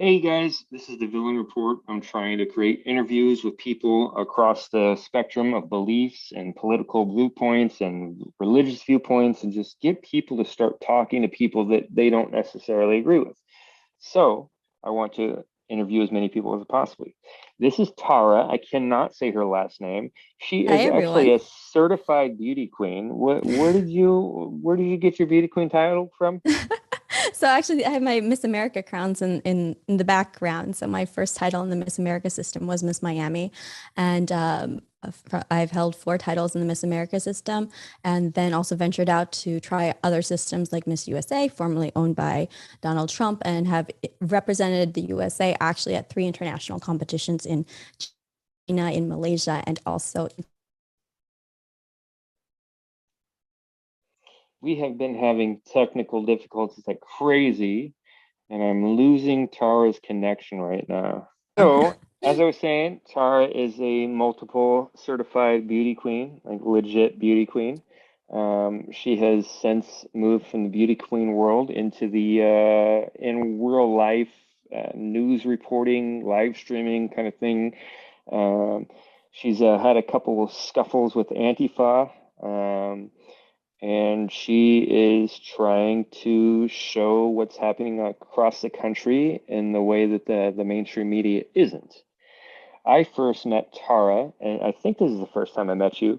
Hey guys, this is the Villain Report. I'm trying to create interviews with people across the spectrum of beliefs and political viewpoints and religious viewpoints and just get people to start talking to people that they don't necessarily agree with. So I want to interview as many people as possibly. This is Tara. I cannot say her last name. She Hi, is actually everyone. a certified beauty queen. Where did you get your beauty queen title from? So actually, I have my Miss America crowns in the background. So my first title in the Miss America system was Miss Miami, and I've held four titles in the Miss America system, and then also ventured out to try other systems like Miss USA, formerly owned by Donald Trump, and have represented the USA actually at three international competitions in China, in Malaysia, and also We have been having technical difficulties like crazy, and I'm losing Tara's connection right now. So, as I was saying, Tara is a multiple certified beauty queen, like legit beauty queen. She has since moved from the beauty queen world into the in real life news reporting, live streaming kind of thing. Um, she's had a couple of scuffles with Antifa. And she is trying to show what's happening across the country in the way that the mainstream media isn't. I first met Tara, and I think this is the first time I met you,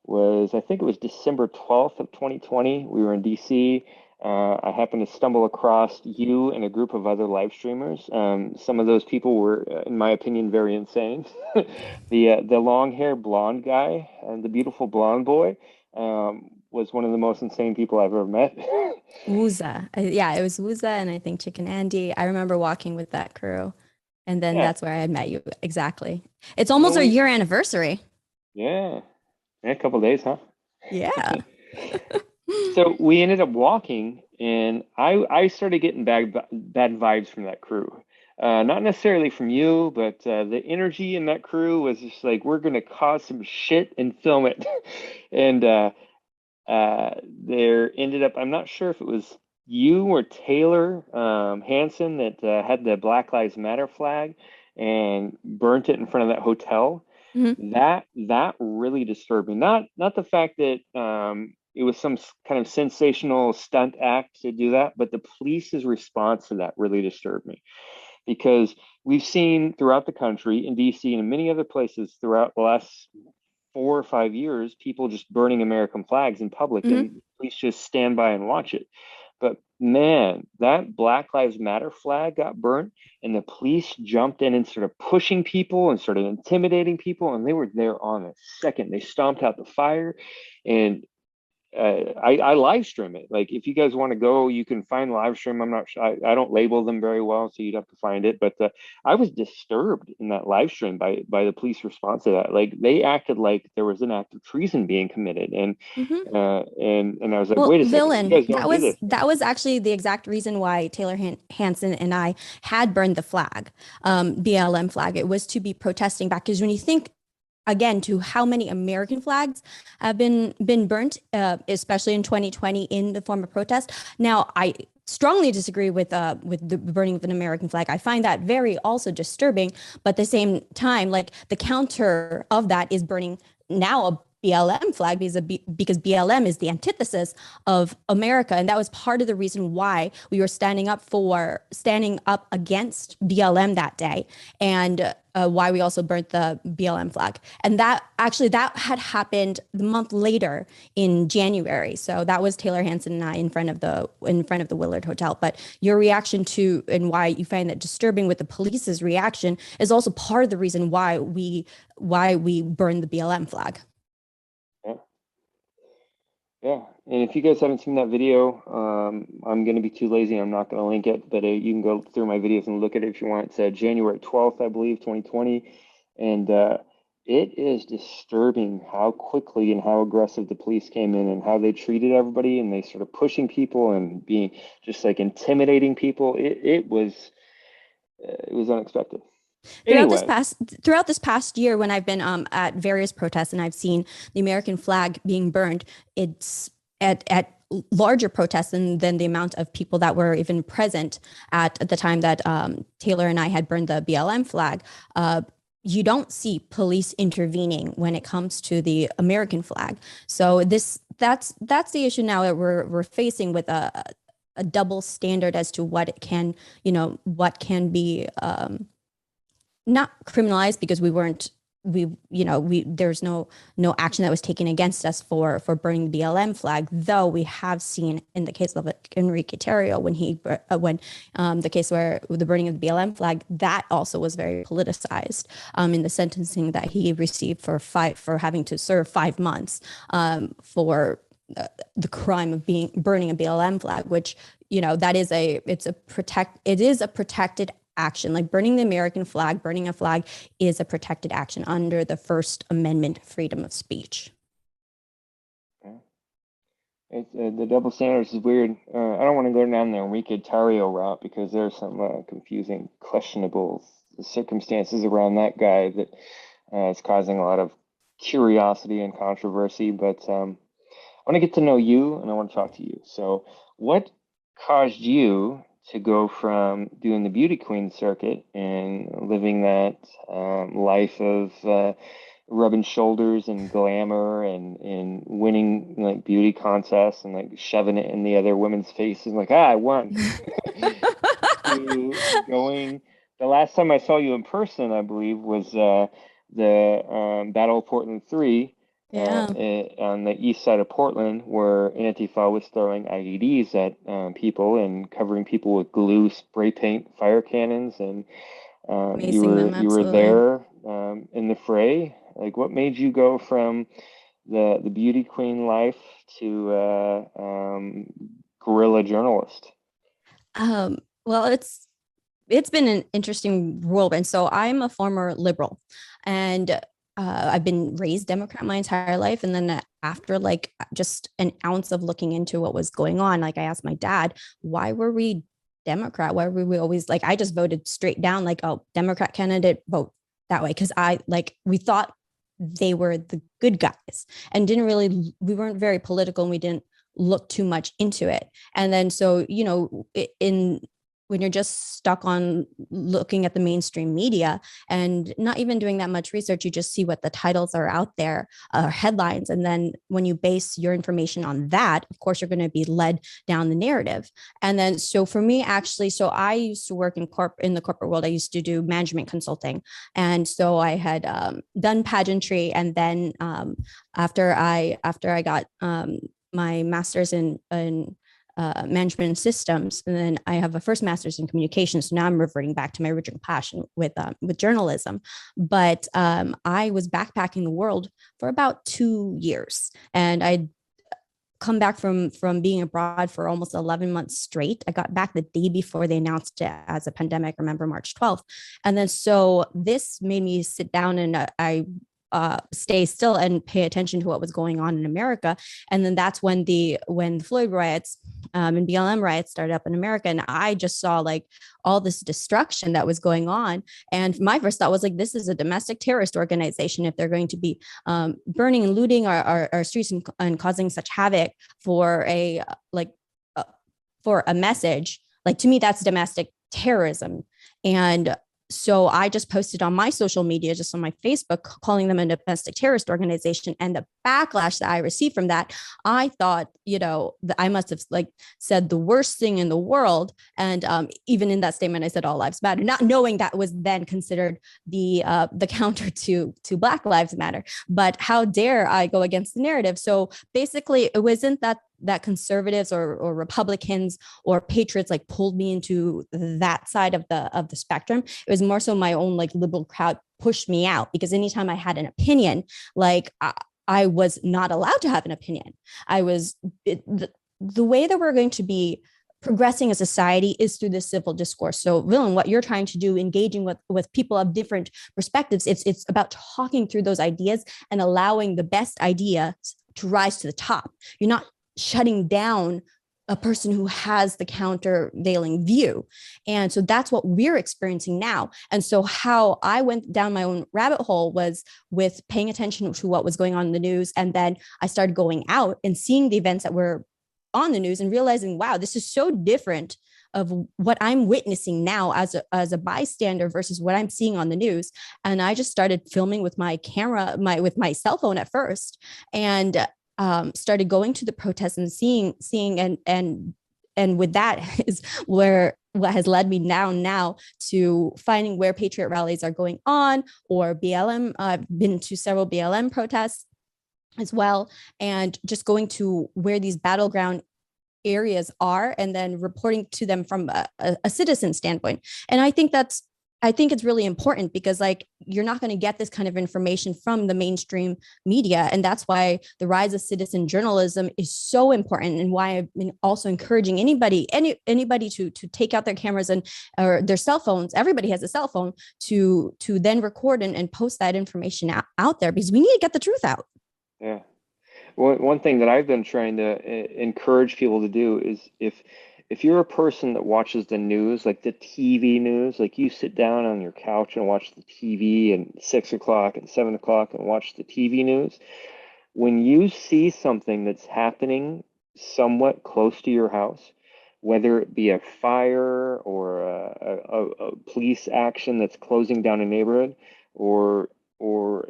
I think it was December 12th of 2020. We were in DC. I happened to stumble across you and a group of other live streamers. Some of those people were, in my opinion, very insane. The long hair blonde guy and the beautiful blonde boy was one of the most insane people I've ever met. Wooza. Yeah, it was Wooza and I think Chicken Andy. I remember walking with that crew. And then Yeah, that's where I had met you. Exactly. It's and then almost our we, year anniversary. yeah, in a couple of days, huh? Yeah. So we ended up walking, and I started getting bad vibes from that crew. Not necessarily from you, but the energy in that crew was just like we're gonna cause some shit and film it. And there ended up, I'm not sure if it was you or Taylor Hanson that had the Black Lives Matter flag and burnt it in front of that hotel. Mhm. That really disturbed me. Not the fact that it was some kind of sensational stunt act to do that, but the police's response to that really disturbed me because we've seen throughout the country in DC and in many other places throughout the last 4 or 5 years, people just burning American flags in public, Mhm. and police just stand by and watch it. But man, that Black Lives Matter flag got burnt, and the police jumped in and started pushing people and started intimidating people, and they were there on a second. They stomped out the fire, and I live stream it. Like if you guys want to go, you can find live stream. I'm not sure. I don't label them very well, so you'd have to find it. But I was disturbed in that live stream by the police response to that. Like they acted like there was an act of treason being committed, Mhm. and I was like, Well, wait a second, you villain, guys don't that do was this. that was actually the exact reason why Taylor Hanson and I had burned the flag, BLM flag. It was to be protesting back because when you think again to how many American flags have been burnt, especially in 2020 in the form of protest. Now, I strongly disagree with the burning of an American flag. I find that very also disturbing, but at the same time, like the counter of that is burning now a BLM flag because BLM is the antithesis of America. And that was part of the reason why we were standing up against BLM that day. And why we also burnt the BLM flag. And that had happened the month later in January. So that was Taylor Hanson and I in front of the Willard Hotel. But your reaction to and why you find that disturbing with the police's reaction is also part of the reason why we burned the BLM flag. Yeah, yeah. And if you guys haven't seen that video, I'm gonna be too lazy. I'm not gonna link it, but you can go through my videos and look at it if you want. It's January 12th, I believe, 2020, and it is disturbing how quickly and how aggressive the police came in and how they treated everybody, and they started pushing people and being just like intimidating people. It was unexpected. throughout this Anyway, past throughout this past year when I've been at various protests and I've seen the American flag being burned, it's at larger protests than the amount of people that were even present at the time that Taylor and I had burned the BLM flag. You don't see police intervening when it comes to the American flag. So that's the issue now that we're facing with a double standard as to what it can, what can be not criminalized, because we there's no action that was taken against us for burning the BLM flag, though we have seen in the case of Enrique Tarrio when the case where the burning of the BLM flag, that also was very politicized in the sentencing that he received for having to serve 5 months for the crime of burning a BLM flag, which that is it is a protected action. Like burning the American flag, burning a flag is a protected action under the First Amendment freedom of speech. The double standards is weird. I don't want to go down the Enrique Tarrio route because there's some confusing, questionable circumstances around that guy that is causing a lot of curiosity and controversy. But I want to get to know you and I want to talk to you. So, what caused you to go from doing the beauty queen circuit and living that life of rubbing shoulders and glamour and winning like beauty contests and like shoving it in the other women's faces like, I won, to going, the last time I saw you in person, I believe, was the Battle of Portland 3 Yeah. on the east side of Portland, where Antifa was throwing IEDs at people and covering people with glue, spray paint, fire cannons, and you Amazing were them, you were absolutely. there in the fray. Like, what made you go from the beauty queen life to guerrilla journalist? Well, it's been an interesting whirlwind. So I'm a former liberal, and I've been raised Democrat my entire life. And then after like just an ounce of looking into what was going on, like I asked my dad, why were we Democrat? Why were we always like, I just voted straight down, like, oh, Democrat candidate, vote that way. Cause we thought they were the good guys and we weren't very political and we didn't look too much into it. And then, so, in when you're just stuck on looking at the mainstream media and not even doing that much research, you just see what the titles are out there, headlines. And then when you base your information on that, of course, you're going to be led down the narrative. And then, so for me, actually, so I used to work in the corporate world. I used to do management consulting. And so I had done pageantry. And then after I got my master's in management systems, and then I have a first master's in communications. So now I'm reverting back to my original passion with journalism. But I was backpacking the world for about 2 years, and I come back from being abroad for almost 11 months straight. I got back the day before they announced it as a pandemic, remember March 12th. And then so this made me sit down and I stay still and pay attention to what was going on in America. And then that's when the Floyd riots and BLM riots started up in America. And I just saw like all this destruction that was going on. And my first thought was like, this is a domestic terrorist organization if they're going to be burning and looting our streets and causing such havoc for for a message. Like, to me, that's domestic terrorism. And so I just posted on my social media, just on my Facebook, calling them a domestic terrorist organization. And the backlash that I received from that, I thought, that I must have like said the worst thing in the world. And even in that statement, I said all lives matter, not knowing that was then considered the counter to Black Lives Matter. But how dare I go against the narrative? So basically, it wasn't that conservatives or Republicans or patriots like pulled me into that side of the spectrum. It was more so my own like liberal crowd pushed me out, because anytime I had an opinion, like I was not allowed to have an opinion. The way that we're going to be progressing a society is through the civil discourse. So, Villain, what you're trying to do, engaging with people of different perspectives, it's about talking through those ideas and allowing the best ideas to rise to the top. You're not shutting down a person who has the countervailing view. And so that's what we're experiencing now. And so how I went down my own rabbit hole was with paying attention to what was going on in the news. And then I started going out and seeing the events that were on the news and realizing, wow, this is so different of what I'm witnessing now as a bystander versus what I'm seeing on the news. And I just started filming with my camera, with my cell phone at first, and started going to the protests and seeing and with that is where what has led me now to finding where patriot rallies are going on, or BLM. I've been to several BLM protests as well, and just going to where these battleground areas are and then reporting to them from a citizen standpoint. And I think it's really important because like you're not going to get this kind of information from the mainstream media. And that's why the rise of citizen journalism is so important, and why I've been also encouraging anybody to take out their cameras and or their cell phones. Everybody has a cell phone to then record and post that information out there, because we need to get the truth out. Yeah. One thing that I've been trying to encourage people to do is if you're a person that watches the news, like the TV news, like you sit down on your couch and watch the TV and 6 o'clock and 7 o'clock and watch the TV news, when you see something that's happening somewhat close to your house, whether it be a fire or a police action that's closing down a neighborhood, or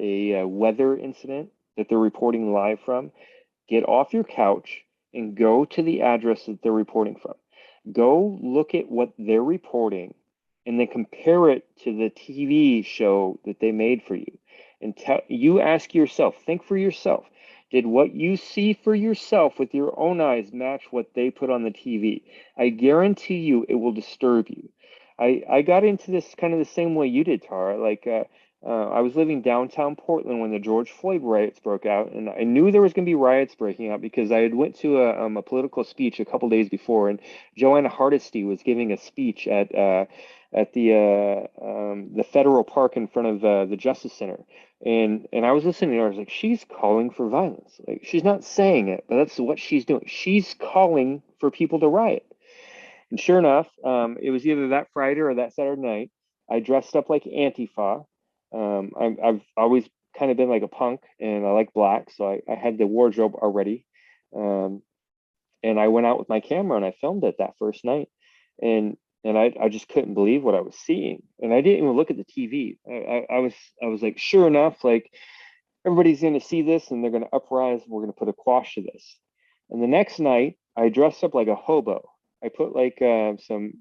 a weather incident that they're reporting live from, get off your couch and go to the address that they're reporting from. Go look at what they're reporting and then compare it to the TV show that they made for you. And you ask yourself, think for yourself, did what you see for yourself with your own eyes match what they put on the TV? I guarantee you it will disturb you. I got into this kind of the same way you did, Tara. Like, I was living downtown Portland when the George Floyd riots broke out, and I knew there was going to be riots breaking out because I had went to a political speech a couple days before, and Joanna Hardesty was giving a speech at the federal park in front of the Justice Center, and I was listening to her. I was like, she's calling for violence. Like, she's not saying it, but that's what she's doing. She's calling for people to riot. And sure enough, it was either that Friday or that Saturday night. I dressed up like Antifa. I've always kind of been like a punk, and I like black, so I had the wardrobe already. Um, and I went out with my camera and I filmed it that first night. And I just couldn't believe what I was seeing. And I didn't even look at the TV. I was like, sure enough, like everybody's going to see this and they're going to uprise and we're going to put a quash to this. And the next night, I dressed up like a hobo. I put like some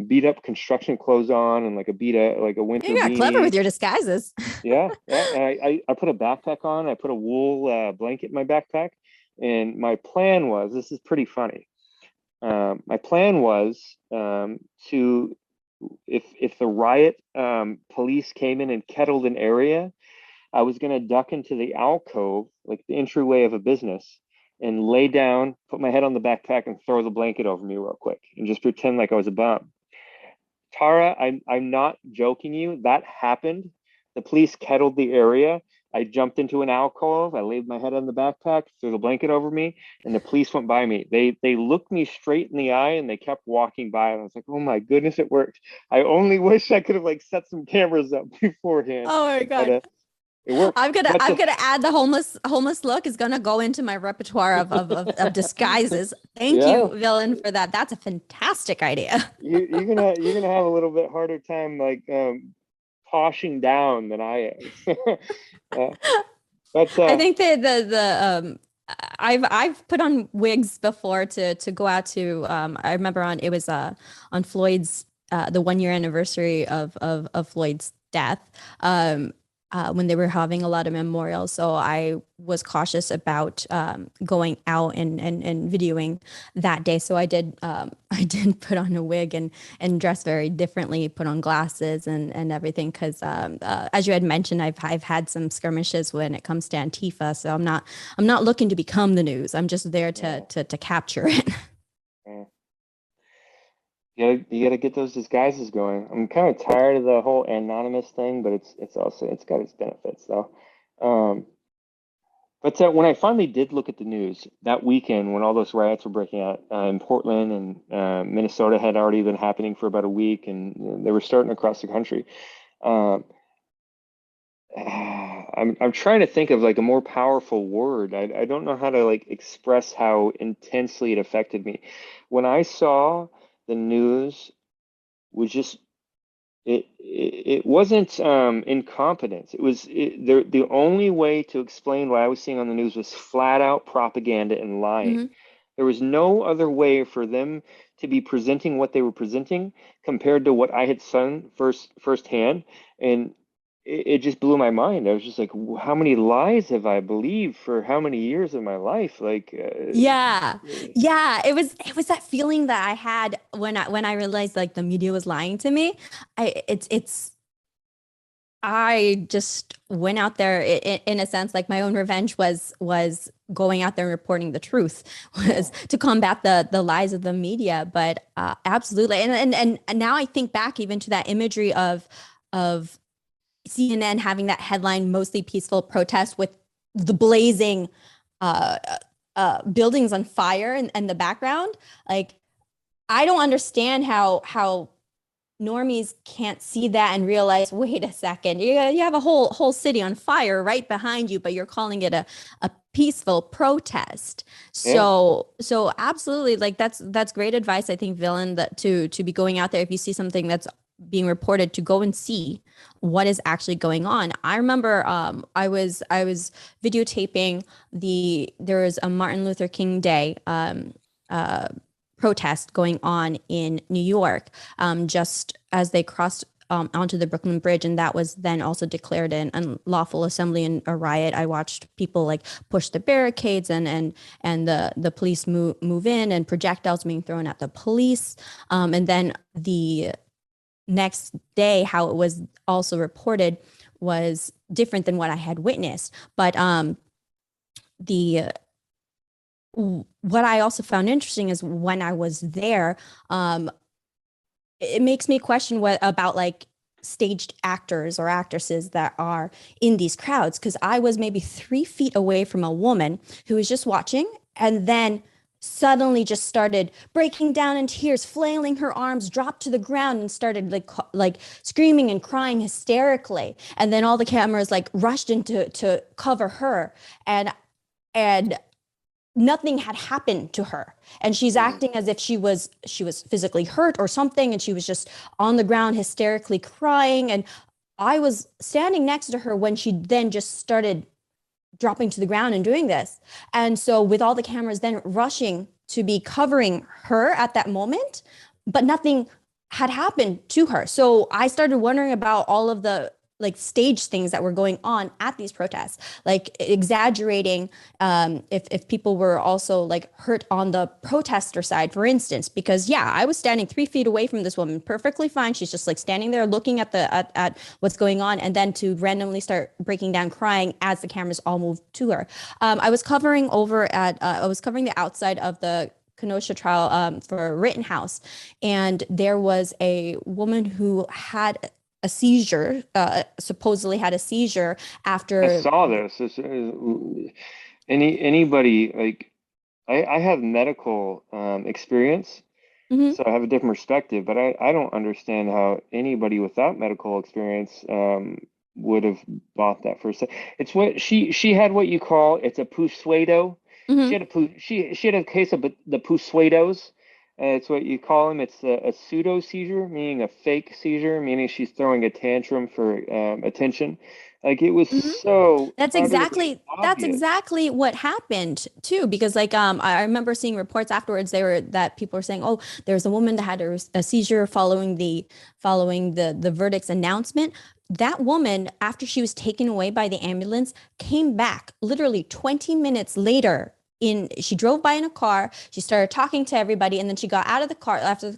beat up construction clothes on and like a winter You got clever beanie. with your disguises. Yeah, yeah. And I put a backpack on. I put a wool blanket in my backpack. And my plan was, this is pretty funny. My plan was to, if the riot police came in and kettled an area, I was going to duck into the alcove, like the entryway of a business, and lay down, put my head on the backpack, and throw the blanket over me real quick, and just pretend like I was a bum. Tara, I'm not joking you. That happened. The police kettled the area. I jumped into an alcove. I laid my head on the backpack, threw the blanket over me, and the police went by me. They looked me straight in the eye and they kept walking by. And I was like, oh my goodness, it worked. I only wish I could have like set some cameras up beforehand, Oh my but God. it worked. But I'm gonna add the homeless look is gonna go into my repertoire of disguises. Thank yeah, you, villain, for that. That's a fantastic idea. you're gonna have a little bit harder time like poshing down than I am. uh, but I think that I've put on wigs before to go out to I remember it was on Floyd's the 1 year anniversary of Floyd's death, when they were having a lot of memorials. So I was cautious about going out and videoing that day. So I did I did put on a wig and dress very differently, put on glasses and everything because as you had mentioned, I've had some skirmishes when it comes to Antifa. So I'm not looking to become the news. I'm just there yeah, to capture it. yeah. You gotta get those disguises going. I'm kind of tired of the whole anonymous thing, but it's got its benefits though. Um, But when I finally did look at the news that weekend, when all those riots were breaking out in Portland and Minnesota had already been happening for about a week, and they were starting across the country. Um, I'm trying to think of like a more powerful word. I don't know how to like express how intensely it affected me. When I saw the news was just it wasn't incompetence. It was the only way to explain what I was seeing on the news was flat out propaganda and lying. Hmm. There was no other way for them to be presenting what they were presenting compared to what I had seen firsthand, and it just blew my mind. I was just like, how many lies have I believed for how many years of my life? Like, Yeah. Yeah, it was that feeling that I had when I realized like the media was lying to me. It's I just went out there in a sense like my own revenge was going out there and reporting the truth yeah, was to combat the lies of the media. But absolutely, and now I think back even to that imagery of CNN having that headline, mostly peaceful protest with the blazing uh, buildings on fire and the background. Like I don't understand how normies can't see that and realize, wait a second, you have a whole city on fire right behind you, but you're calling it a peaceful protest. yeah. So absolutely, like that's great advice, I think, Villain, that to be going out there if you see something that's being reported to go and see what is actually going on. I remember I was videotaping there was a Martin Luther King Day uh protest going on in New York, just as they crossed onto the Brooklyn Bridge, and that was then also declared an unlawful assembly and a riot. I watched people like push the barricades and the police move in and projectiles being thrown at the police, and then the next day, how it was also reported was different than what I had witnessed. But the what I also found interesting is when I was there, um, it makes me question what about like staged actors or actresses that are in these crowds. Because I was maybe 3 feet away from a woman who was just watching and then suddenly just started breaking down in tears, flailing her arms, dropped to the ground and started like screaming and crying hysterically. And then all the cameras like rushed into to cover her. And nothing had happened to her, and she's Mhm. acting as if she was physically hurt or something, and she was just on the ground hysterically crying. And I was standing next to her when she then just started dropping to the ground and doing this. And so with all the cameras then rushing to be covering her at that moment, but nothing had happened to her. So I started wondering about all of the like stage things that were going on at these protests, like exaggerating, if people were also like hurt on the protester side, for instance, because yeah, I was standing 3 feet away from this woman, perfectly fine. She's just like standing there looking at what's going on, and then to randomly start breaking down crying as the cameras all move to her. I was covering the outside of the Kenosha trial, for Rittenhouse, and there was a woman who had a seizure, supposedly had a seizure I after. saw this. Anybody like I have medical experience, Mhm. so I have a different perspective, but I don't understand how anybody without medical experience would have bought that for a second. It's what she had what you call it's a pseudo. She Mhm. had a she had a case of the pseudos. It's what you call them. It's a pseudo seizure, meaning a fake seizure, meaning she's throwing a tantrum for attention. Like it was Mhm. so That's utterly obvious. exactly what happened too, because like I remember seeing reports afterwards that people were saying, oh, there's a woman that had a seizure following the verdict's announcement. That woman, after she was taken away by the ambulance, came back literally 20 minutes later. She drove by in a car, she started talking to everybody, and then she got out of the car after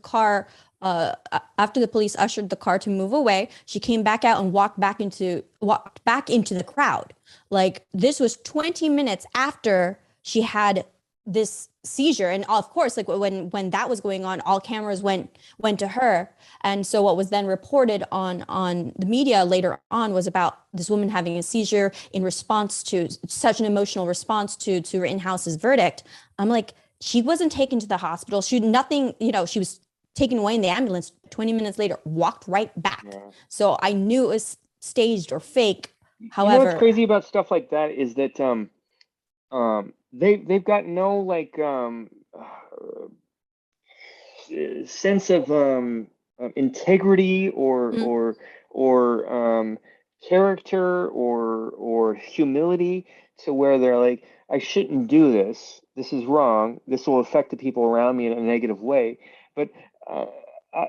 the police ushered the car to move away. She came back out and walked back into the crowd. Like this was 20 minutes after she had this seizure. And of course, like when that was going on, all cameras went to her. And so what was then reported on the media later on was about this woman having a seizure in response to such an emotional response to Rittenhouse's verdict. I'm like, she wasn't taken to the hospital. She nothing, she was taken away in the ambulance. 20 minutes later, walked right back. Yeah. So I knew it was staged or fake. You know what's However, crazy about stuff like that is that they've got no like sense of integrity mm, or character or humility to where they're like, I shouldn't do this. This is wrong. This will affect the people around me in a negative way. But uh, I,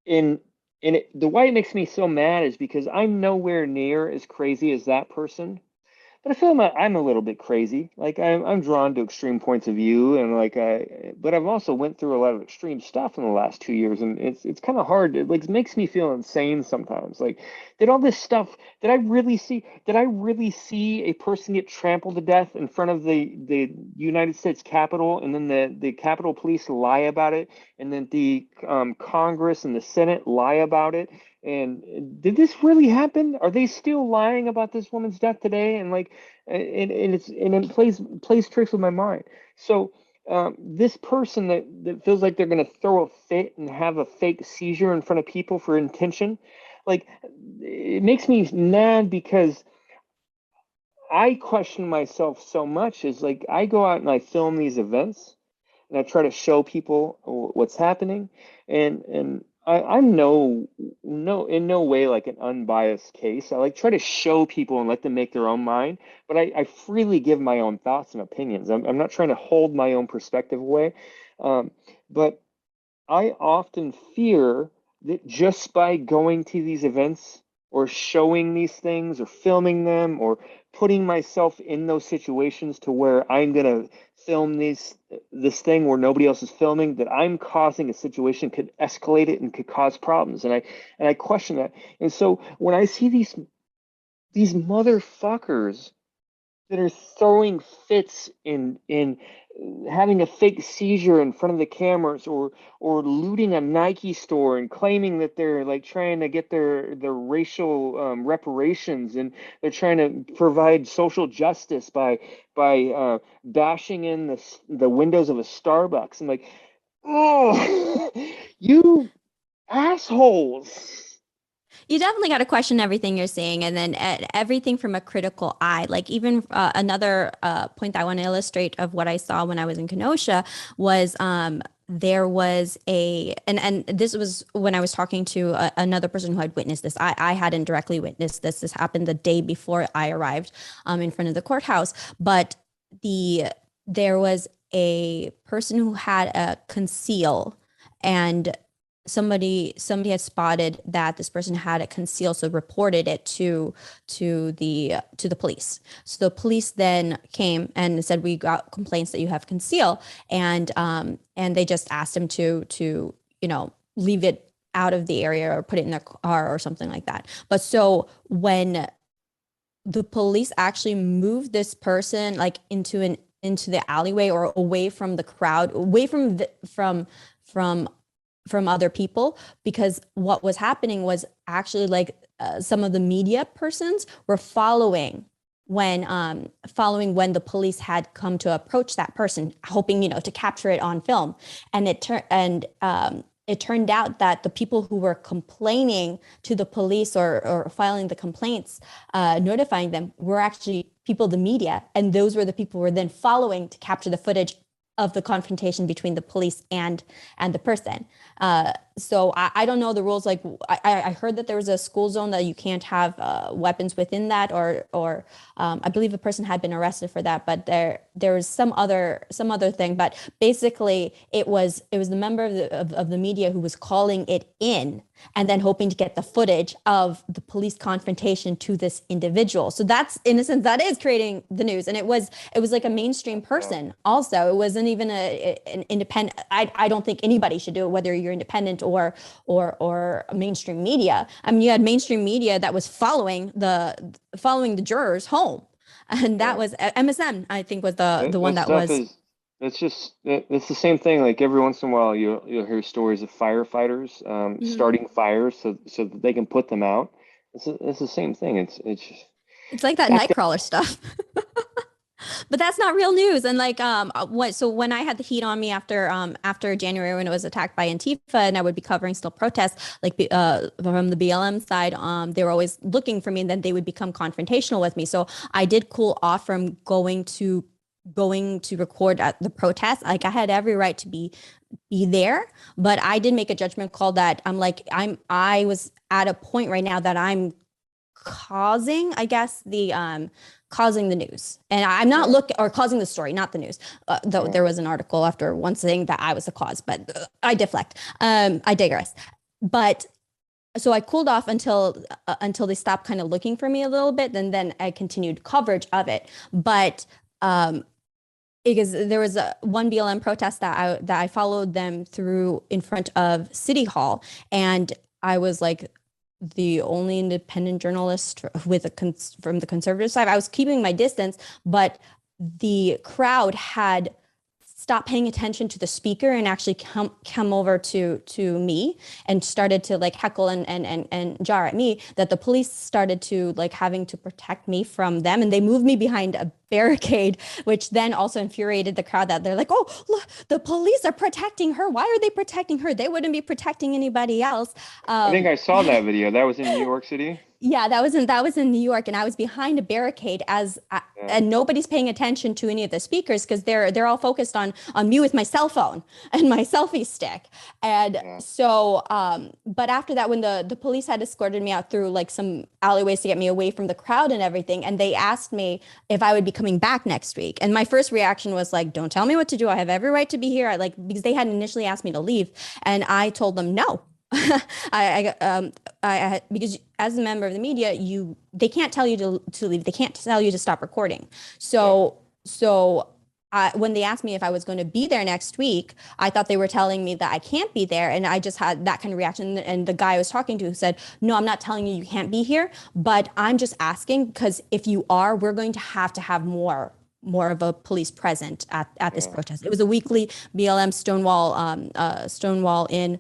in the why it makes me so mad is because I'm nowhere near as crazy as that person, but I feel I'm a little bit crazy. Like I'm drawn to extreme points of view, and but I've also went through a lot of extreme stuff in the last 2 years, and it's kind of hard. It like makes me feel insane sometimes. Like, did all this stuff? Did I really see? Did I really see a person get trampled to death in front of the United States Capitol, and then the Capitol Police lie about it, and then the Congress and the Senate lie about it? And did this really happen? Are they still lying about this woman's death today? And like, and it plays tricks with my mind. So this person that feels like they're gonna throw a fit and have a fake seizure in front of people for intention, like it makes me mad because I question myself so much. Is like I go out and I film these events and I try to show people what's happening, and I'm no in no way like an unbiased case. I like try to show people and let them make their own mind, but I freely give my own thoughts and opinions. I'm not trying to hold my own perspective away, um, but I often fear that just by going to these events or showing these things or filming them or putting myself in those situations to where I'm gonna film this thing where nobody else is filming, that I'm causing a situation could escalate it and could cause problems. And I question that. And so when I see these motherfuckers that are throwing fits in having a fake seizure in front of the cameras or looting a Nike store and claiming that they're like trying to get their racial reparations, and they're trying to provide social justice by bashing in the windows of a Starbucks. I'm like, oh, you assholes. you definitely got to question everything you're saying, and then everything from a critical eye. Like even another point that I want to illustrate of what I saw when I was in Kenosha was there was and this was when I was talking to another person who had witnessed this. I hadn't directly witnessed this. This happened the day before I arrived in front of the courthouse, but the there was a person who had a conceal, and somebody had spotted that this person had it concealed, so reported it to the police. So the police then came and said, we got complaints that you have conceal, and they just asked him to leave it out of the area or put it in their car or something like that. But so when the police actually moved this person like into the alleyway or away from the crowd, away from from other people, because what was happening was actually like some of the media persons were following when the police had come to approach that person, hoping to capture it on film. And it turned out that the people who were complaining to the police or filing the complaints, notifying them, were actually people, the media, and those were the people who were then following to capture the footage of the confrontation between the police and the person. So I don't know the rules. Like I heard that there was a school zone that you can't have weapons within that, or I believe a person had been arrested for that. But there was some other thing. But basically, it was the member of the media who was calling it in, and then hoping to get the footage of the police confrontation to this individual. So that's, in a sense, that is creating the news. And it was like a mainstream Yeah. person also. It wasn't even an independent. I don't think anybody should do it, whether you're independent or mainstream media. I mean, you had mainstream media that was following the jurors home. And that Yeah. was MSM, I think, was the That, one that that stuff was. is. It's the same thing. Like every once in a while, you'll hear stories of firefighters Mhm. starting fires so that they can put them out. It's the same thing. It's It's like that back to Nightcrawler stuff. But that's not real news. And like what so when I had the heat on me after January when it was attacked by Antifa and I would be covering still protests like from the BLM side, they were always looking for me and then they would become confrontational with me. So I did cool off from going to record at the protest. Like I had every right to be there, but I did make a judgment call that I was at a point right now that I'm causing, I guess, causing the news. And I'm not yeah, looking or causing the story, not the news. Though yeah, there was an article after one saying that I was the cause, but I deflect. I digress. But so I cooled off until they stopped kind of looking for me a little bit, and then I continued coverage of it. But because there was one BLM protest that I followed them through in front of City Hall, and I was like the only independent journalist with from the conservative side. I was keeping my distance, but the crowd had stopped paying attention to the speaker and actually come over to me and started to like heckle and jar at me, that the police started to like having to protect me from them, and they moved me behind a barricade, which then also infuriated the crowd, that they're like, oh look, the police are protecting her, why are they protecting her, they wouldn't be protecting anybody else. I think um I saw that video. That was in New York City. yeah, that was in New York, and I was behind a barricade Yeah, and nobody's paying attention to any of the speakers because they're all focused on me with my cell phone and my selfie stick. And yeah, so, but after that, when the police had escorted me out through like some alleyways to get me away from the crowd and everything, and they asked me if I would be coming back next week, and my first reaction was like, "Don't tell me what to do. I have every right to be here." Because they had initially asked me to leave, and I told them no. Because as a member of the media, they can't tell you to leave. They can't tell you to stop recording. yeah, So when they asked me if I was going to be there next week, I thought they were telling me that I can't be there, and I just had that kind of reaction. And the guy I was talking to said, "No, I'm not telling you you can't be here, but I'm just asking because if you are, we're going to have more of a police present at this yeah, protest." It was a weekly BLM Stonewall in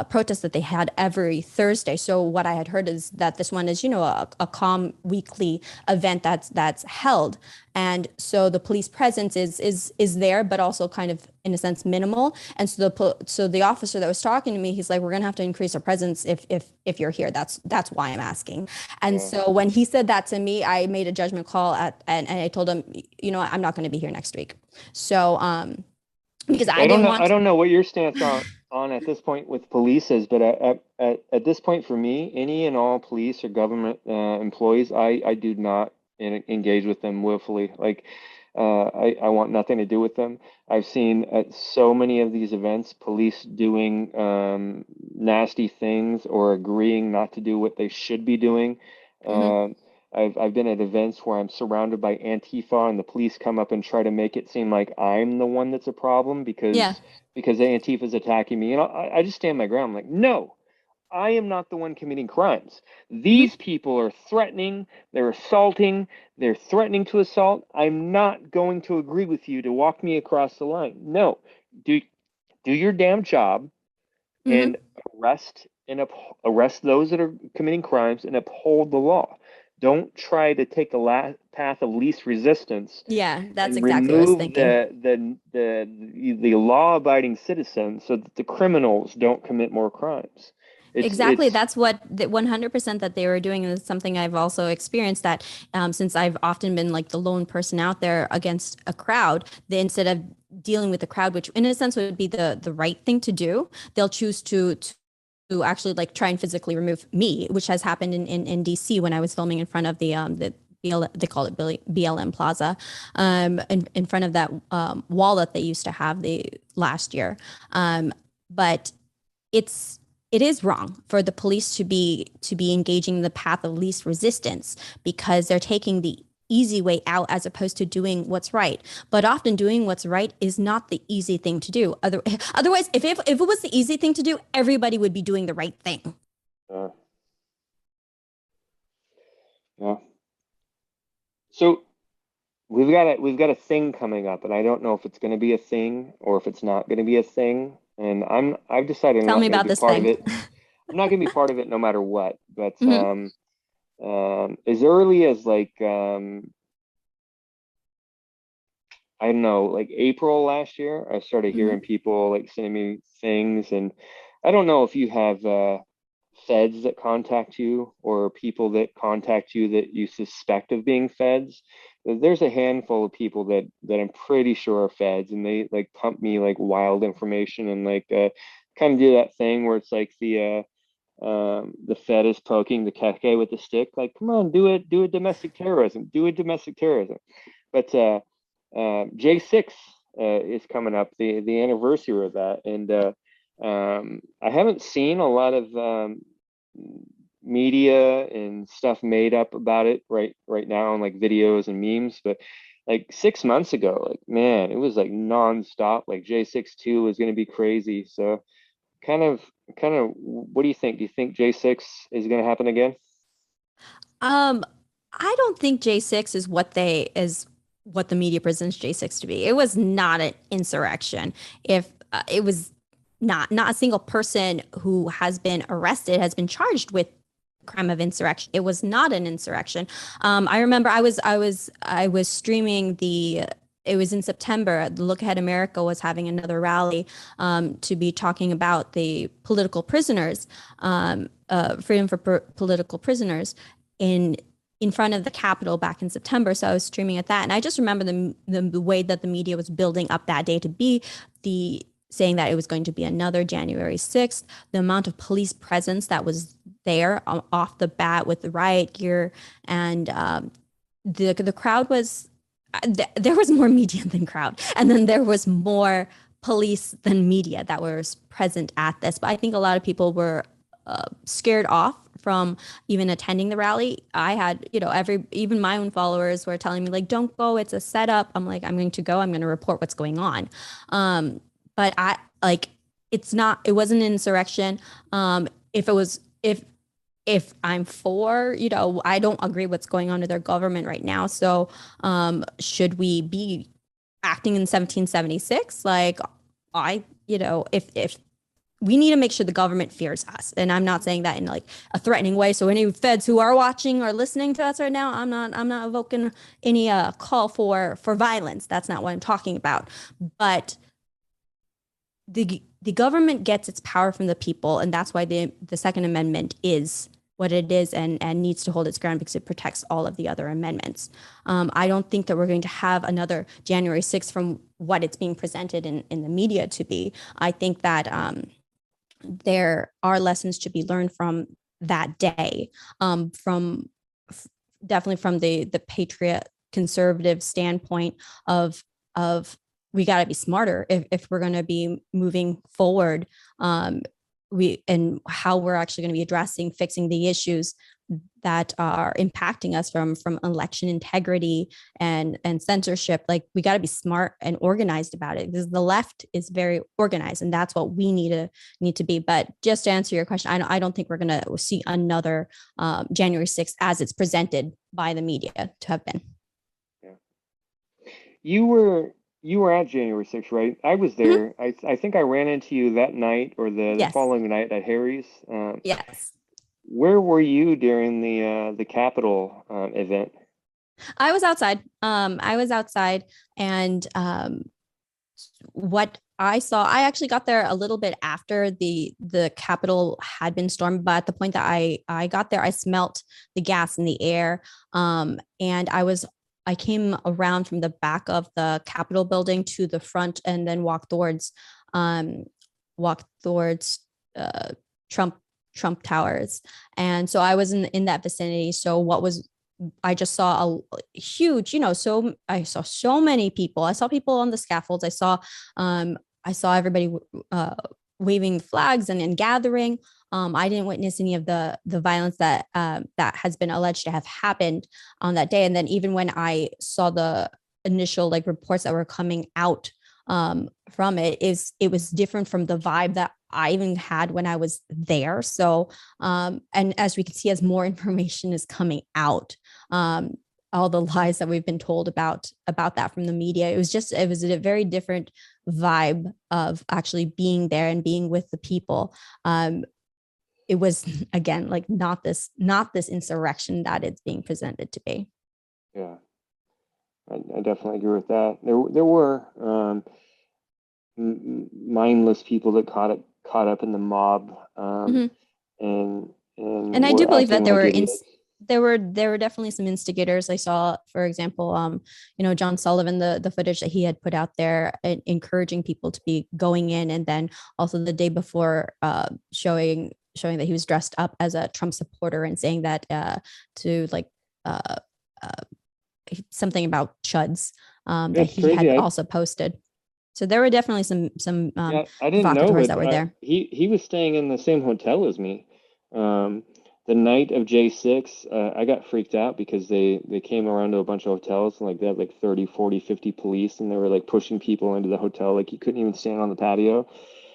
protest that they had every Thursday. So what I had heard is that this one is, a calm weekly event that's held, and so the police presence is there, but also kind of in a sense minimal. And so the officer that was talking to me, he's like, "We're gonna have to increase our presence if you're here. That's why I'm asking." And yeah. so when he said that to me, I made a judgment call and I told him, I'm not going to be here next week. So because Yeah, I didn't I want don't know what your stance on at this point with police is, but at this point for me, any and all police or government employees, I do not engage with them willfully. Like, I want nothing to do with them. I've seen at so many of these events, police doing nasty things or agreeing not to do what they should be doing. mhm. Um, I've been at events where I'm surrounded by Antifa and the police come up and try to make it seem like I'm the one that's a problem Yeah. because Antifa is attacking me. And I just stand my ground. I'm like, no, I am not the one committing crimes. Mhm. These people are threatening, they're assaulting, they're threatening to assault. I'm not going to agree with you to walk me across the line. No, do do your damn job Mhm. and arrest those that are committing crimes and uphold the law. Don't try to take the path of least resistance Yeah, that's and exactly what I was remove thinking. the law-abiding citizens so that the criminals don't commit more crimes. Exactly. It's That's what the 100% that they were doing. And it's something I've also experienced that since I've often been like the lone person out there against a crowd, they instead of dealing with the crowd, which in a sense would be the right thing to do, they'll choose to actually like try and physically remove me, which has happened in DC when I was filming in front of the they call it BLM Plaza, in front of that wall that they used to have the last year. But it's it is wrong for the police to be engaging the path of least resistance because they're taking the easy way out as opposed to doing what's right. But often doing what's right is not the easy thing to do. Otherwise, if it was the easy thing to do, everybody would be doing the right thing. uh, yeah. So we've got a thing coming up, and I don't know if it's going to be a thing or if it's not going to be a thing. And I've decided I'm Tell not me going to about be this part of thing. it. I'm not going to be part of it no matter what. But Hmm. as early as like I don't know, like April last year, I started Hmm. hearing people like sending me things, and I don't know if you have feds that contact you or people that contact you that you suspect of being feds. There's a handful of people that I'm pretty sure are feds, and they like pump me like wild information and like kind of do that thing where it's like the Fed is poking the keke with the stick, like, come on, do it domestic terrorism, do it domestic terrorism. But J6 is coming up, the anniversary of that, and I haven't seen a lot of media and stuff made up about it right now, and like videos and memes. But like 6 months ago, like man, it was like nonstop. Like J6 2 was going to be crazy. So kind of kind of, what do you think? Do you think J6 is going to happen again? Um, I don't think J6 is what the media presents J6 to be. It was not an insurrection. If it was not a single person who has been arrested has been charged with crime of insurrection. It was not an insurrection. I remember I was streaming the. It was in September. Look Ahead America was having another rally to be talking about the political prisoners, freedom for political prisoners in in front of the Capitol back in September. So I was streaming at that, and I just remember the way that the media was building up that day to be the saying that it was going to be another January 6th, the amount of police presence that was there off the bat with the riot gear, and the crowd was there was more media than crowd, and then there was more police than media that was present at this. But I think a lot of people were scared off from even attending the rally. I had, even my own followers were telling me like, "Don't go, it's a setup." I'm like, "I'm going to go. I'm going to report what's going on." Um, but I like, it's not. It wasn't an insurrection. If it was, if I'm for, I don't agree what's going on with their government right now. So, should we be acting in 1776? Like, if we need to make sure the government fears us. And I'm not saying that in like a threatening way. So any feds who are watching or listening to us right now, I'm not evoking any call for violence. That's not what I'm talking about. But the government gets its power from the people, and that's why the Second Amendment is what it is, and needs to hold its ground because it protects all of the other amendments. I don't think that we're going to have another January 6th from what it's being presented in the media to be. I think that there are lessons to be learned from that day, from definitely from the patriot conservative standpoint of we got to be smarter if we're going to be moving forward, we and how we're actually going to be addressing fixing the issues that are impacting us from election integrity and censorship. Like, we got to be smart and organized about it, because the left is very organized, and that's what we need to be. But just to answer your question, I don't think we're going to see another January 6th as it's presented by the media to have been. Yeah. You were at January 6th, right? I was Mhm. there. I think I ran into you that night or the Yes. following night at Harry's. Yes. Where were you during the Capitol event? I was outside, and what I saw, I actually got there a little bit after the Capitol had been stormed, but at the point that I got there, I smelt the gas in the air. And I came around from the back of the Capitol building to the front, and then um walked towards uh Trump Trump Towers. And so I was in that vicinity. So I just saw a huge, so I saw so many people. I saw people on the scaffolds. I saw everybody uh, waving flags and gathering. I didn't witness any of the violence that has been alleged to have happened on that day. And then even when I saw the initial like reports that were coming out from it was different from the vibe that I even had when I was there. So, and as we can see, as more information is coming out, um, all the lies that we've been told about that from the media. It was a very different vibe of actually being there and being with the people. It was again like not this insurrection that it's being presented to be. Yeah, I definitely agree with that. There were mindless people that caught up in the mob, Mm-hmm. and And I do were believe that acting like idiots. there were definitely some instigators. I saw, for example, John Sullivan, the footage that he had put out there, encouraging people to be going in, and then also the day before, showing that he was dressed up as a Trump supporter and saying that to like uh, uh, something about chuds, Yeah, that it's he crazy. had also posted. So there were definitely some Yeah, I didn't know, provocateurs but that were there. he was staying in the same hotel as me. Um, the night of J6, I got freaked out because they came around to a bunch of hotels and like they had like 30, 40, 50 police and they were like pushing people into the hotel like you couldn't even stand on the patio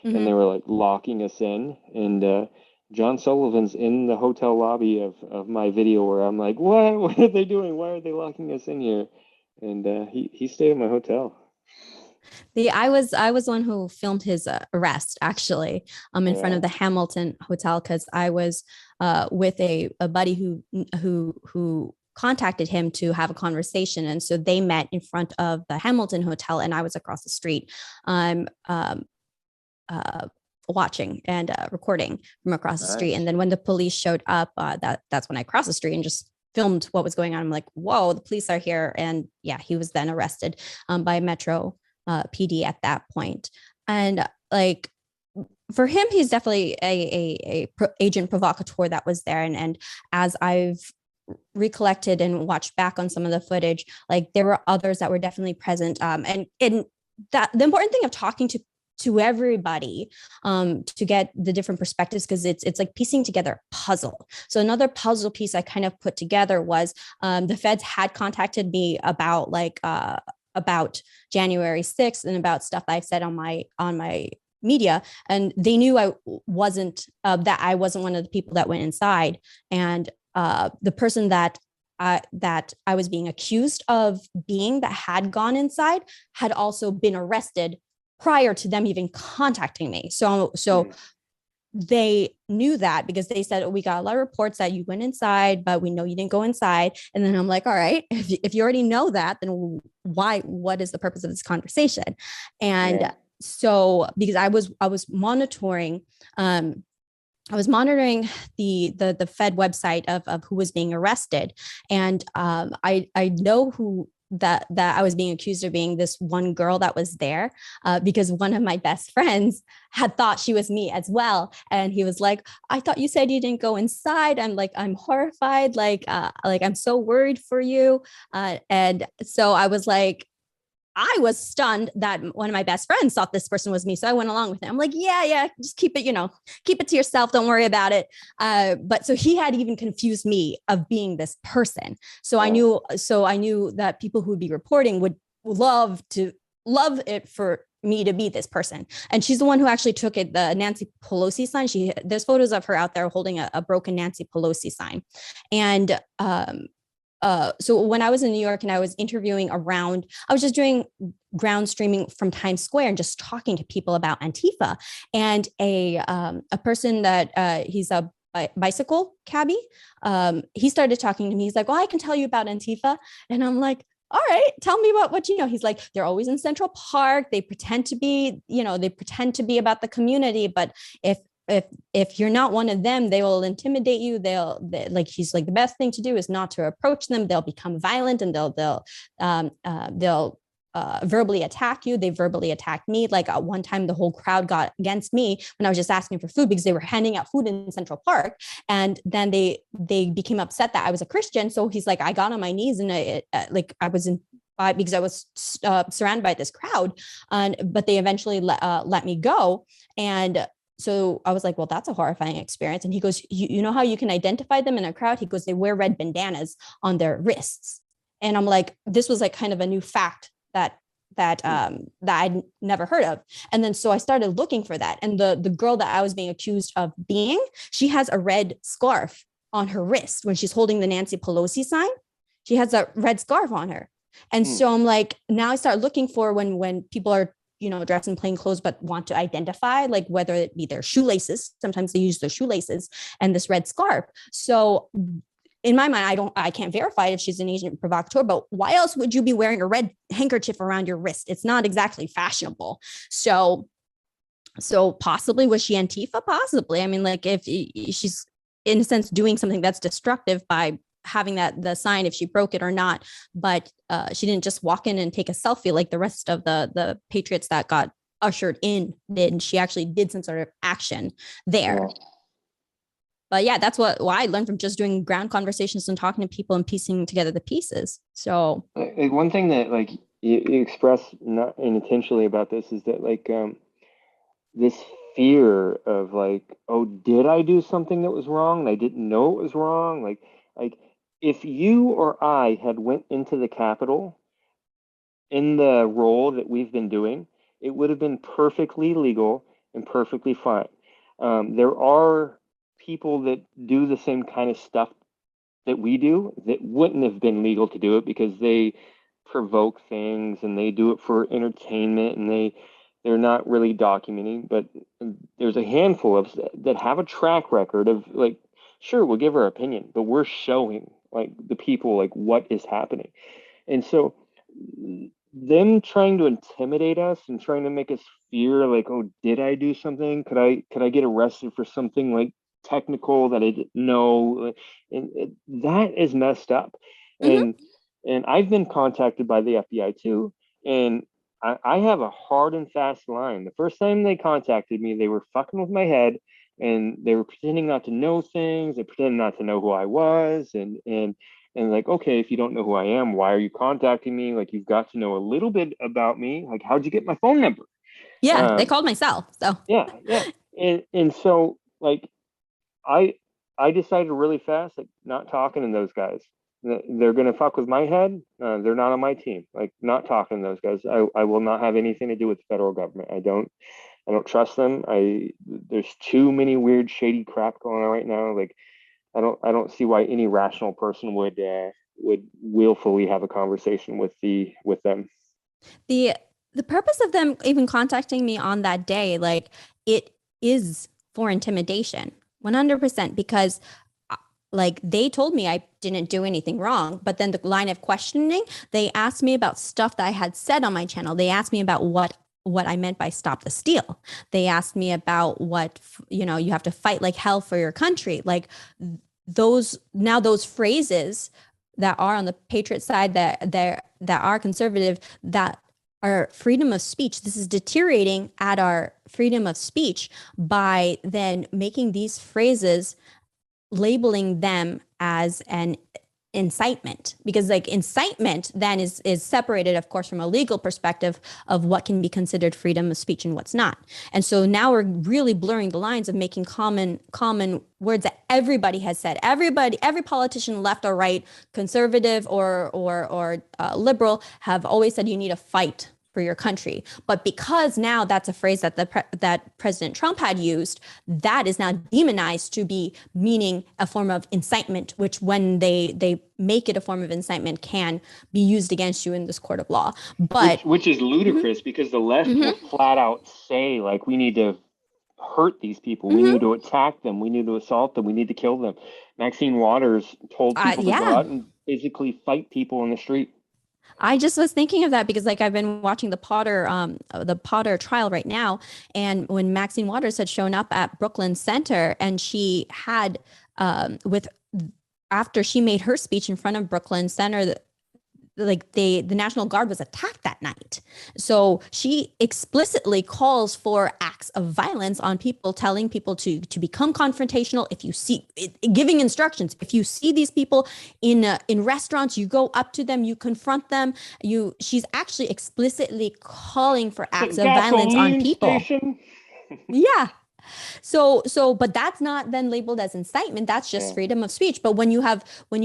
and Mm-hmm. they were like locking us in and John Sullivan's in the hotel lobby of my video where I'm like, what are they doing? Why are they locking us in here? And he stayed at my hotel. I was one who filmed his arrest actually, in front Yeah, of the Hamilton Hotel, because I was with a buddy who contacted him to have a conversation, and so they met in front of the Hamilton Hotel, and I was across the street, uh, watching and recording from across the street. And nice. then when the police showed up, that's when I crossed the street and just filmed what was going on. I'm like, whoa, the police are here. And yeah, he was then arrested by Metro PD at that point. And like, for him, he's definitely agent provocateur that was there. And as I've recollected and watched back on some of the footage, like there were others that were definitely present. And that the important thing of talking to everybody, to get the different perspectives, because it's like piecing together a puzzle. So another puzzle piece I kind of put together was, the feds had contacted me about January 6th and about stuff I've said on my media, and they knew I wasn't that I wasn't one of the people that went inside, and the person that I was being accused of being that had gone inside had also been arrested prior to them even contacting me. So Mm. they knew that because they said, oh, we got a lot of reports that you went inside, but we know you didn't go inside. And then I'm like, all right, if you already know that, then what is the purpose of this conversation? Yeah. And so because I was monitoring, the Fed website of who was being arrested, and I know who that I was being accused of being this one girl that was there, because one of my best friends had thought she was me as well, and he was like, "I thought you said you didn't go inside." I'm like, "I'm horrified, like I'm so worried for you," and so I was like, I was stunned that one of my best friends thought this person was me. So I went along with it. I'm like, yeah, just keep it, keep it to yourself. Don't worry about it. But so he had even confused me of being this person. Oh, So I knew that people who would be reporting would love it for me to be this person. And she's the one who actually took it, the Nancy Pelosi sign. There's photos of her out there holding a broken Nancy Pelosi sign. And, so when I was in New York and I was interviewing around, I was just doing ground streaming from Times Square and just talking to people about Antifa. And a person that he's a bicycle cabbie, he started talking to me. He's like, "Well, I can tell you about Antifa," and I'm like, "All right, tell me about what you know." He's like, "They're always in Central Park. They pretend to be, they pretend to be about the community, but if if you're not one of them, they will intimidate you. Like, he's like, the best thing to do is not to approach them. They'll become violent and they'll verbally attack you. They verbally attacked me. Like, one time, the whole crowd got against me when I was just asking for food because they were handing out food in Central Park, and then they became upset that I was a Christian. So he's like, I got on my knees and I was in because I was surrounded by this crowd, but they eventually let me go. And so I was like, well, that's a horrifying experience. And he goes, you know how you can identify them in a crowd? He goes, they wear red bandanas on their wrists. And I'm like, this was like kind of a new fact that I'd never heard of. And then so I started looking for that. And the girl that I was being accused of being, she has a red scarf on her wrist when she's holding the Nancy Pelosi sign. she has a red scarf on her. And Hmm. so I'm like, now I start looking for when people are, dressed in plain clothes, but want to identify, like whether it be their shoelaces. Sometimes they use their shoelaces and this red scarf. So in my mind, I can't verify if she's an agent provocateur, but why else would you be wearing a red handkerchief around your wrist? It's not exactly fashionable. So possibly was she Antifa? Possibly. I mean, like if she's in a sense doing something that's destructive by having the sign, if she broke it or not, but she didn't just walk in and take a selfie like the rest of the patriots that got ushered in did. She actually did some sort of action there. Yeah. But yeah, that's what I learned from just doing ground conversations and talking to people and piecing together the pieces. So Like one thing that like you express not intentionally about this is that like this fear of like, oh, did I do something that was wrong and I didn't know it was wrong? Like if you or I had went into the Capitol in the role that we've been doing, it would have been perfectly legal and perfectly fine. There are people that do the same kind of stuff that we do that wouldn't have been legal to do it because they provoke things and they do it for entertainment and they're not really documenting. But there's a handful of that have a track record of like, sure, we'll give our opinion, but we're showing like the people like what is happening. And so them trying to intimidate us and trying to make us fear like, oh, did I do something? Could I get arrested for something like technical that I didn't know? And that is messed up. mhm. And and I've been contacted by the FBI too. And I have a hard and fast line. The first time they contacted me, they were fucking with my head and they were pretending not to know things. They pretended not to know who I was. And like, okay, if you don't know who I am, why are you contacting me? Like, you've got to know a little bit about me. Like, how'd you get my phone number? Yeah, they Um, called myself. So yeah. And so like I I decided really fast, like not talking to those guys. They're gonna fuck with my head. They're not on my team. Like not talking to those guys. I will not have anything to do with the federal government. I don't trust them. There's too many weird, shady crap going on right now. Like I don't see why any rational person would willfully have a conversation with them. the the purpose of them even contacting me on that day, like it is for intimidation, 100%, because like they told me I didn't do anything wrong, but then the line of questioning, they asked me about stuff that I had said on my channel. They asked me about what I meant by stop the steal. They asked me about what, you have to fight like hell for your country. Like those phrases that are on the patriot side that are conservative, that our freedom of speech. This is deteriorating at our freedom of speech by then making these phrases, labeling them as an incitement, because like incitement then is separated of course from a legal perspective of what can be considered freedom of speech and what's not. And so now we're really blurring the lines of making common words that everybody has said. Every politician, left or right, conservative or liberal, have always said you need to fight for your country. But because now that's a phrase that President Trump had used, that is now demonized to be meaning a form of incitement, which when they make it a form of incitement can be used against you in this court of law. Which But which is mhm, ludicrous because the left will mhm, flat out say like we need to hurt these people, we need mhm. to attack them, we need to assault them, we need to kill them. Maxine Waters told people to go Yeah, out and physically fight people in the street. I just was thinking of that because like I've been watching the Potter trial right now, and when Maxine Waters had shown up at Brooklyn Center, and she had with after she made her speech in front of Brooklyn Center, like the National Guard was attacked that night. So she explicitly calls for acts of violence on people, telling people to become confrontational. If you see, giving instructions, if you see these people in restaurants, you go up to them, you confront them. She's actually explicitly calling for It's a acts of violence on gasoline people. station. Yeah. But that's not then labeled as incitement. That's just Yeah. freedom of speech. But when you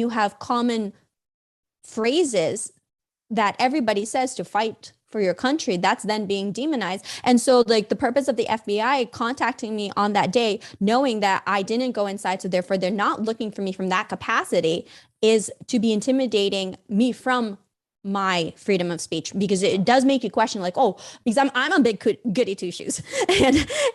have common phrases that everybody says to fight for your country, that's then being demonized. And so like the purpose of the FBI contacting me on that day, knowing that I didn't go inside, so therefore they're not looking for me from that capacity, is to be intimidating me from my freedom of speech, because it does make you question like, oh, because I'm a big goody two shoes.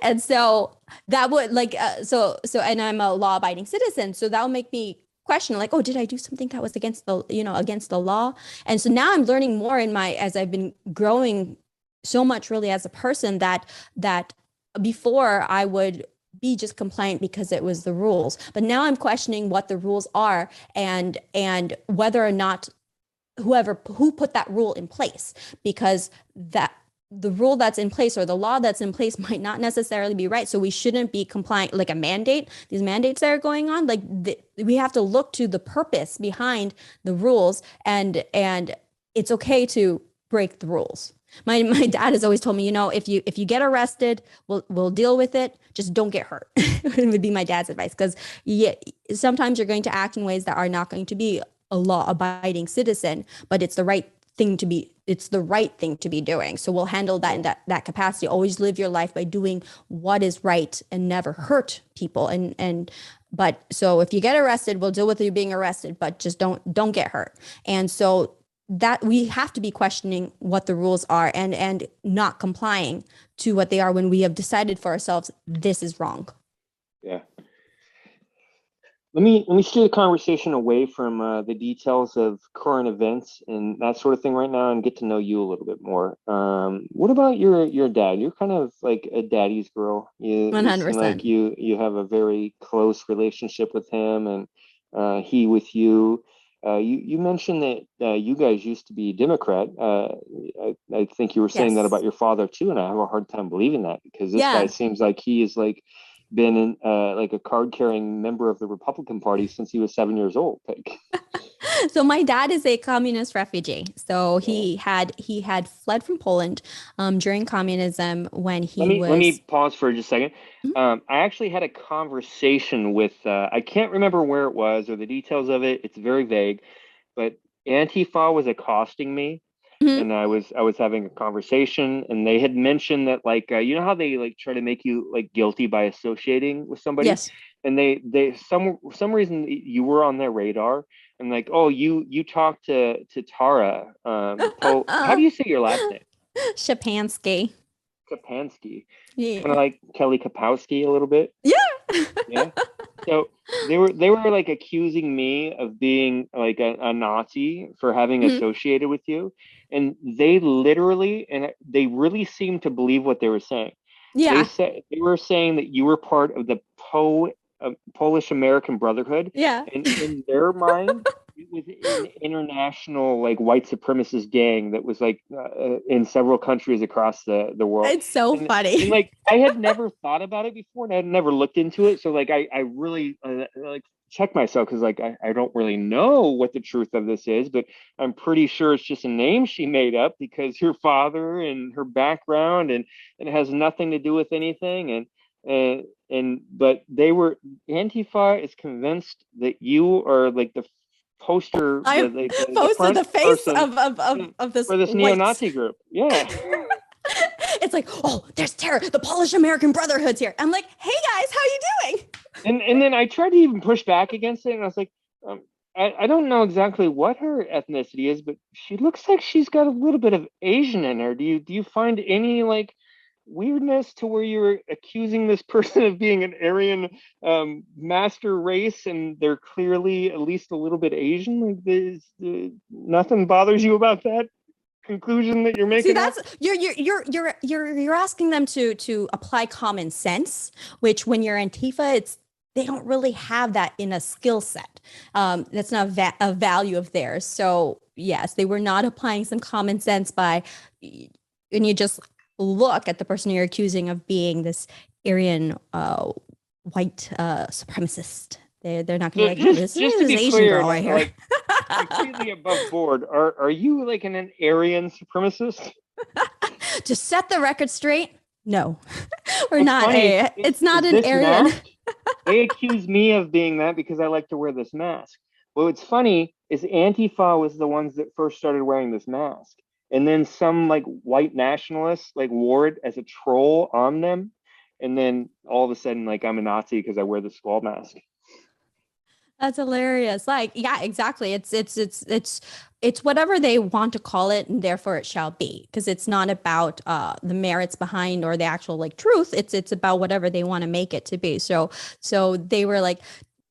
And so that would like and I'm a law abiding citizen, so that will make me question like, oh, did I do something that was against the, against the law? And so now I'm learning more in my, as I've been growing so much really as a person, that before I would be just compliant because it was the rules, but now I'm questioning what the rules are, and whether or not who put that rule in place, because that the rule that's in place or the law that's in place might not necessarily be right. So we shouldn't be compliant, like a mandate, these mandates that are going on, like we have to look to the purpose behind the rules, and it's okay to break the rules. My dad has always told me, if you get arrested, we'll deal with it. Just don't get hurt. It would be my dad's advice, because yeah, sometimes you're going to act in ways that are not going to be a law-abiding citizen, but it's the right thing to be doing. So we'll handle that in that capacity. Always live your life by doing what is right and never hurt people. But so if you get arrested, we'll deal with you being arrested, but just don't get hurt. And so that we have to be questioning what the rules are, and not complying to what they are when we have decided for ourselves this is wrong. Yeah. Let me steer the conversation away from the details of current events and that sort of thing right now, and get to know you a little bit more. What about your dad? You're kind of like a daddy's girl. You seem like 100%. you have a very close relationship with him, and he with you. You mentioned that you guys used to be Democrat. I think you were saying that Yes. about your father too, and I have a hard time believing that, because this guy Yeah. seems like he is like been in like a card carrying member of the Republican Party since he was 7 years old. Like, So my dad is a communist refugee. So yeah. he had fled from Poland during communism when Let he me was. pause for just a second. Mhm. I actually had a conversation with I can't remember where it was or the details of it. It's very vague, but Antifa was accosting me, Mhm. and I was having a conversation, and they had mentioned that like you know how they like try to make you like guilty by associating with somebody, Yes. and they some reason you were on their radar, and like, oh, you talked to Tara how do you say your last name? Shapansky. Kapansky, kind of Yeah. like Kelly Kapowski a little bit. Yeah. Yeah. So they were like accusing me of being like a Nazi for having Mhm. associated with you, and they literally and they really seemed to believe what they were saying. They Yeah. said they were saying that you were part of the Polish American Brotherhood, Yeah. and in their mind, it was an international like white supremacist gang that was like in several countries across the world. It's so And funny. like I had never thought about it before, and I had never looked into it. So like I really like check myself, because like I don't really know what the truth of this is, but I'm pretty sure it's just a name she made up because her father and her background, and it has nothing to do with anything. And but they were Antifa is convinced that you are like the poster, I the posted front the face person of this for this white. neo-Nazi group. Yeah. It's like, oh, there's Tara, the Polish American Brotherhood's here. I'm like, hey guys, how you doing? And then I tried to even push back against it, and I was like, um, I don't know exactly what her ethnicity is, but she looks like she's got a little bit of Asian in her. Do you find any like weirdness to where you're accusing this person of being an Aryan master race, and they're clearly at least a little bit Asian? Like, nothing bothers you about that conclusion that you're See, making up? that's you're asking them to apply common sense, which when you're Antifa, it's they don't really have that in a skill set. That's not a value of theirs. So yes, they were not applying some common sense by, and you just look at the person you're accusing of being this Aryan white supremacist. They're not gonna So be like, hmm, this just to is be Asian clear, girl and right here. like completely above board, are you like an Aryan supremacist? To set the record straight, no, we're What's not funny a. It's not is an this Aryan. mask. They accuse me of being that because I like to wear this mask. Well, what's funny is Antifa was the ones that first started wearing this mask. and then some like white nationalist like wore it as a troll on them, and then all of a sudden like I'm a Nazi because I wear the skull mask. That's hilarious. Like, yeah, exactly. It's whatever they want to call it, and therefore it shall be. Because it's not about the merits behind or the actual like truth. It's about whatever they want to make it to be. So they were like,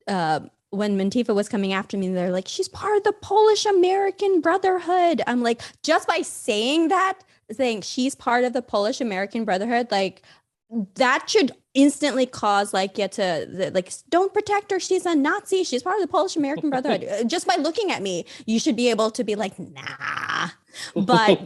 when Mintifa was coming after me, they're like, she's part of the Polish American Brotherhood. I'm like, just by saying that, saying she's part of the Polish American Brotherhood, like that should instantly cause like like don't protect her, she's a Nazi, she's part of the Polish American Brotherhood. Just by looking at me you should be able to be like nah. But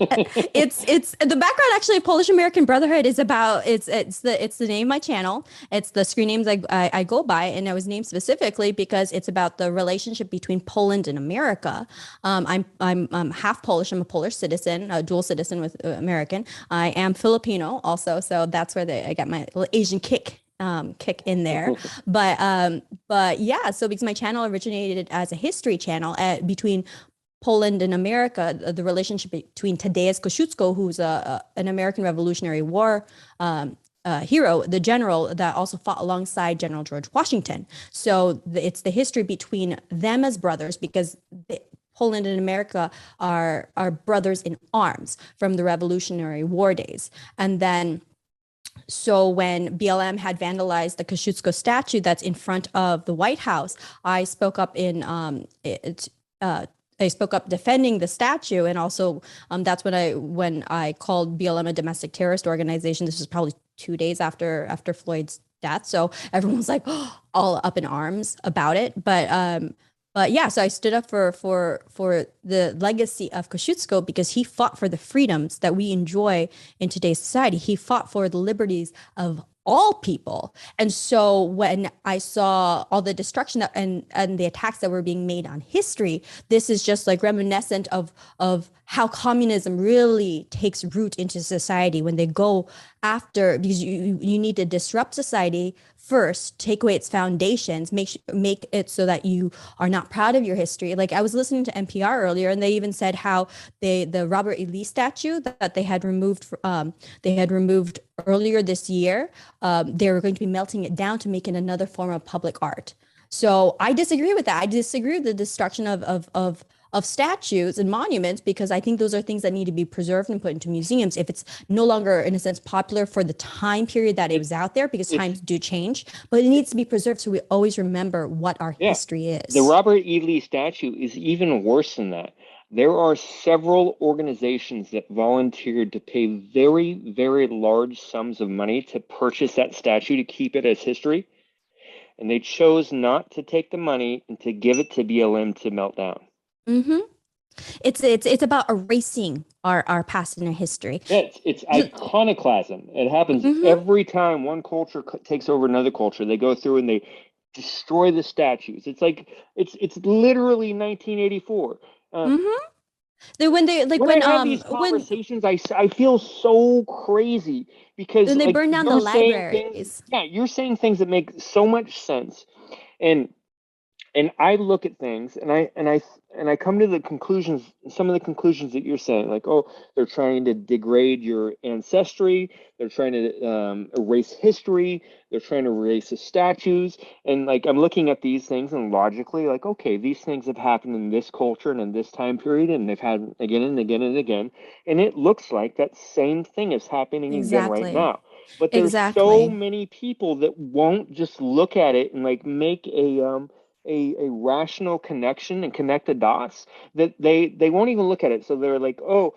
it's the background actually of Polish American Brotherhood is about it's the name of my channel. It's the screen names I go by, and it was named specifically because it's about the relationship between Poland and America. I'm half Polish. I'm a Polish citizen, a dual citizen with American. I am Filipino also, so that's where I got my little Asian kick in there. But yeah, so because my channel originated as a history channel between Poland and America, the relationship between Tadeusz Kościuszko, who's an American Revolutionary War hero, the general that also fought alongside General George Washington. So it's the history between them as brothers because Poland and America are brothers in arms from the Revolutionary War days. And then so when BLM had vandalized the Kosciuszko statue that's in front of the White House, I spoke up I spoke up defending the statue, and also that's when I called BLM a domestic terrorist organization. This was probably 2 days after Floyd's death, so everyone was like all up in arms about it. But yeah, so I stood up for the legacy of Kosciuszko because he fought for the freedoms that we enjoy in today's society. He fought for the liberties of all people. And so when I saw all the destruction and the attacks that were being made on history, this is just like reminiscent of how communism really takes root into society when they go after, because you need to disrupt society first, take away its foundations, make it so that you are not proud of your history. Like I was listening to NPR earlier, and they even said how the Robert E. Lee statue that they had removed earlier this year, they were going to be melting it down to make it another form of public art. So I disagree with that. I disagree with the destruction of statues and monuments because I think those are things that need to be preserved and put into museums if it's no longer, in a sense, popular for the time period that it was out there, because It's times do change, but it needs to be preserved so we always remember what our Yeah, history the is. Robert E. Lee statue is even worse than that. There are several organizations that volunteered to pay very, very large sums of money to purchase that statue to keep it as history, and they chose not to take the money and to give it to BLM to melt down. Hmm. It's about erasing our past and our history. Yeah, it's iconoclasm. It happens Hmm. every time one culture takes over another culture. They go through and they destroy the statues. It's like it's literally 1984. Hmm. When they like When I have these conversations, I feel so crazy because when they like burn down the you're saying things, libraries. yeah, you're saying things that make so much sense. And I look at things and I come to the conclusions, some of the conclusions that you're saying, like, oh, they're trying to degrade your ancestry, they're trying to erase history, they're trying to erase the statues, and like I'm looking at these things and logically, like, okay, these things have happened in this culture and in this time period, and they've had again and again and again, and it looks like that same thing is happening again right Exactly. now. But there's so Exactly. many people that won't just look at it and like make a rational connection and connect the dots that they won't even look at it. So they're like, oh,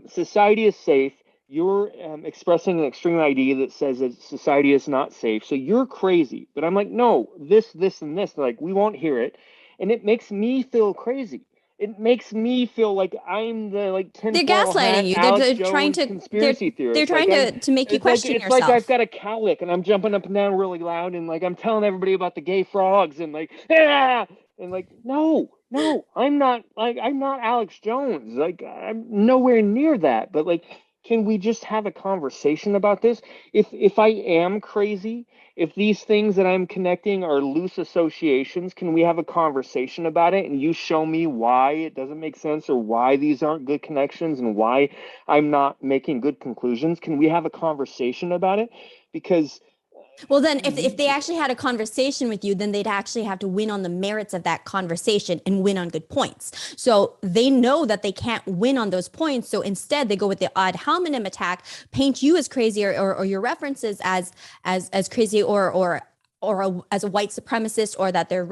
society is safe. You're expressing an extreme idea that says that society is not safe. So you're crazy. But I'm like, no, this, and this. They're like, we won't hear it. And it makes me feel crazy. It makes me feel like I'm the like They're tinfoil gaslighting hat you. Alex They're trying Jones to conspiracy they're theorist. Like trying I'm to make you question it's like I've yourself. got a cowlick and I'm jumping up and down really loud and like I'm telling everybody about the gay frogs and like ah! And like no, I'm not Alex Jones. Like I'm nowhere near that. But like can we just have a conversation about this? If I am crazy, if these things that I'm connecting are loose associations, can we have a conversation about it and you show me why it doesn't make sense or why these aren't good connections and why I'm not making good conclusions? Can we have a conversation about it? Because Well, then if they actually had a conversation with you, then they'd actually have to win on the merits of that conversation and win on good points. So they know that they can't win on those points. So instead they go with the ad hominem attack, paint you as crazy or your references as crazy as a white supremacist or that they're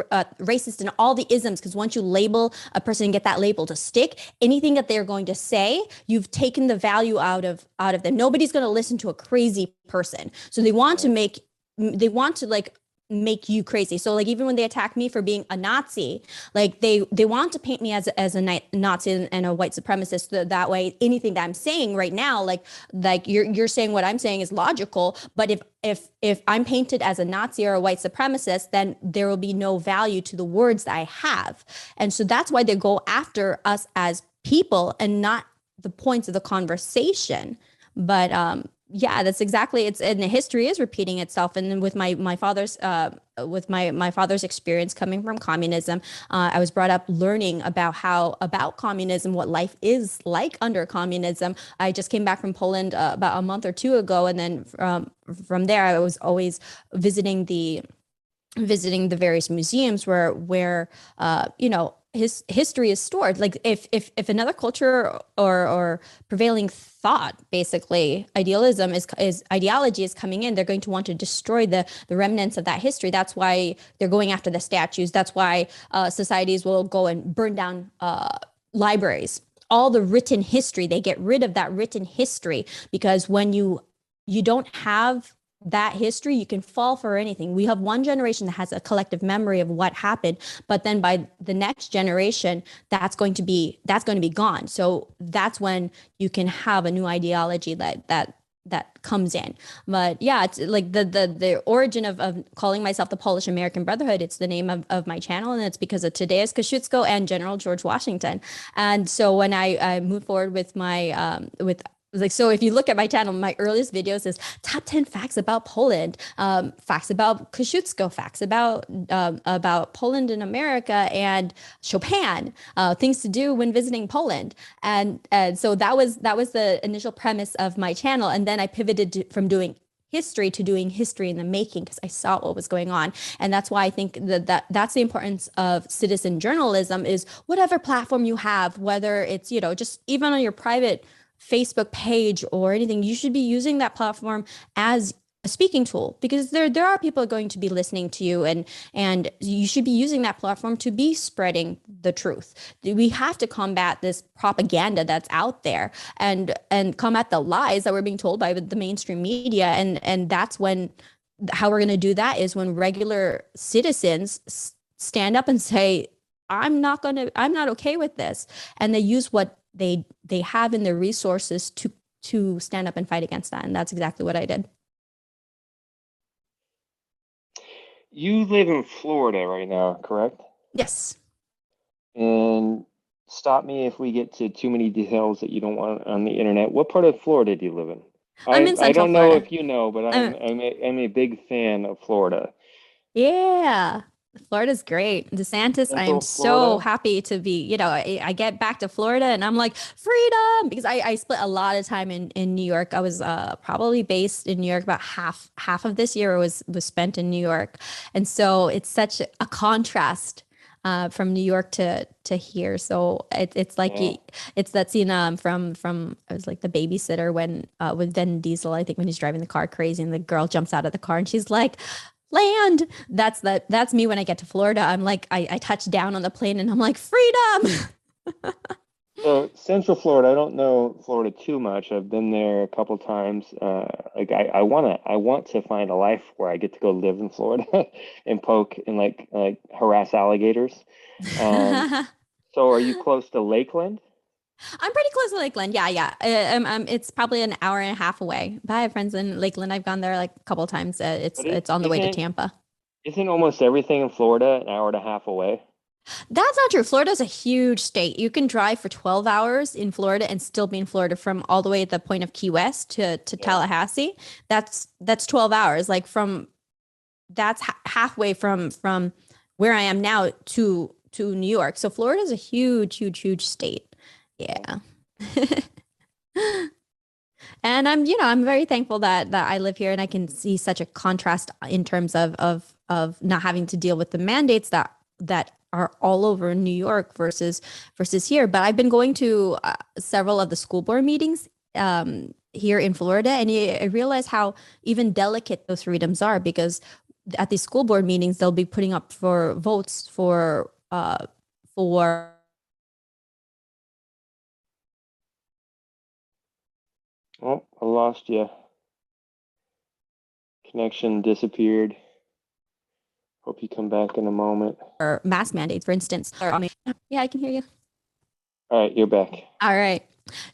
racist and all the isms. Because once you label a person and get that label to stick, anything that they're going to say, you've taken the value out of them. Nobody's going to listen to a crazy person. So they want to like make you crazy. So like even when they attack me for being a Nazi, like they want to paint me as a Nazi and a white supremacist. So that way, anything that I'm saying right now, like you're saying what I'm saying is logical, but if I'm painted as a Nazi or a white supremacist, then there will be no value to the words that I have. And so that's why they go after us as people and not the points of the conversation. But yeah, that's exactly it's and the history is repeating itself. And then with my father's with my father's experience coming from communism, I was brought up learning about communism, what life is like under communism. I just came back from Poland about a month or two ago, and then from there I was always visiting the various museums where his history is stored. Like if another culture or prevailing thought, basically ideology is coming in, they're going to want to destroy the remnants of that history. That's why they're going after the statues. That's why societies will go and burn down libraries. All the written history, they get rid of that written history, because when you don't have that history, you can fall for anything. We have one generation that has a collective memory of what happened, but then by the next generation, that's going to be gone. So that's when you can have a new ideology that comes in. But yeah, it's like the origin of calling myself the Polish American Brotherhood. It's the name of my channel, and it's because of Tadeusz Kościuszko and General George Washington. And so when I moved forward with my with like, so if you look at my channel, my earliest videos is top 10 facts about Poland, facts about Kosciuszko, facts about Poland in America and Chopin, things to do when visiting Poland. And so that was the initial premise of my channel. And then I pivoted from doing history to doing history in the making, because I saw what was going on. And that's why I think that's the importance of citizen journalism. Is whatever platform you have, whether it's just even on your private Facebook page or anything, you should be using that platform as a speaking tool, because there are people going to be listening to you, and you should be using that platform to be spreading the truth. We have to combat this propaganda that's out there, and combat the lies that we're being told by the mainstream media. And that's when how we're going to do that is when regular citizens stand up and say, I'm not okay with this. And they use what they have in their resources to stand up and fight against that. And that's exactly what I did. you live in Florida right now, correct? Yes. And stop me if we get to too many details that you don't want on the internet. What part of Florida do you live in? I'm in I Central don't know Florida. if you know, but Um, I'm a big fan of Florida. yeah. Florida's great. DeSantis, I am Central so Florida. happy to be, I get back to Florida and I'm like, freedom, because I split a lot of time in New York. I was probably based in New York about half of this year was spent in New York. And so it's such a contrast from New York to here. So it's like Yeah. it's that scene from it was like The Babysitter when with Vin Diesel, I think, when he's driving the car crazy and the girl jumps out of the car and she's like, land. That's me when I get to Florida. I'm like, I touch down on the plane and I'm like, freedom. So Central Florida, I don't know Florida too much. I've been there a couple times. Like I want to find a life where I get to go live in Florida and poke and like harass alligators. Um, so are you close to Lakeland? I'm pretty close to Lakeland. Yeah, yeah. It's probably an hour and a half away. But I have friends in Lakeland. I've gone there like a couple of times. It's But it's on the way to Tampa. isn't almost everything in Florida an hour and a half away? That's not true. Florida's a huge state. You can drive for 12 hours in Florida and still be in Florida from all the way at the point of Key West to Yeah. Tallahassee. That's 12 hours. Like from that's halfway from where I am now to New York. So Florida's a huge, huge, huge state. Yeah. Yeah. And I'm very thankful that I live here and I can see such a contrast in terms of not having to deal with the mandates that are all over New York versus here. But I've been going to several of the school board meetings here in Florida, and I realize how even delicate those freedoms are because at these school board meetings they'll be putting up for votes for Oh, I lost you. Connection disappeared. Hope you come back in a moment. mask mandates, for instance. Yeah, I can hear you. All right, you're back. All right.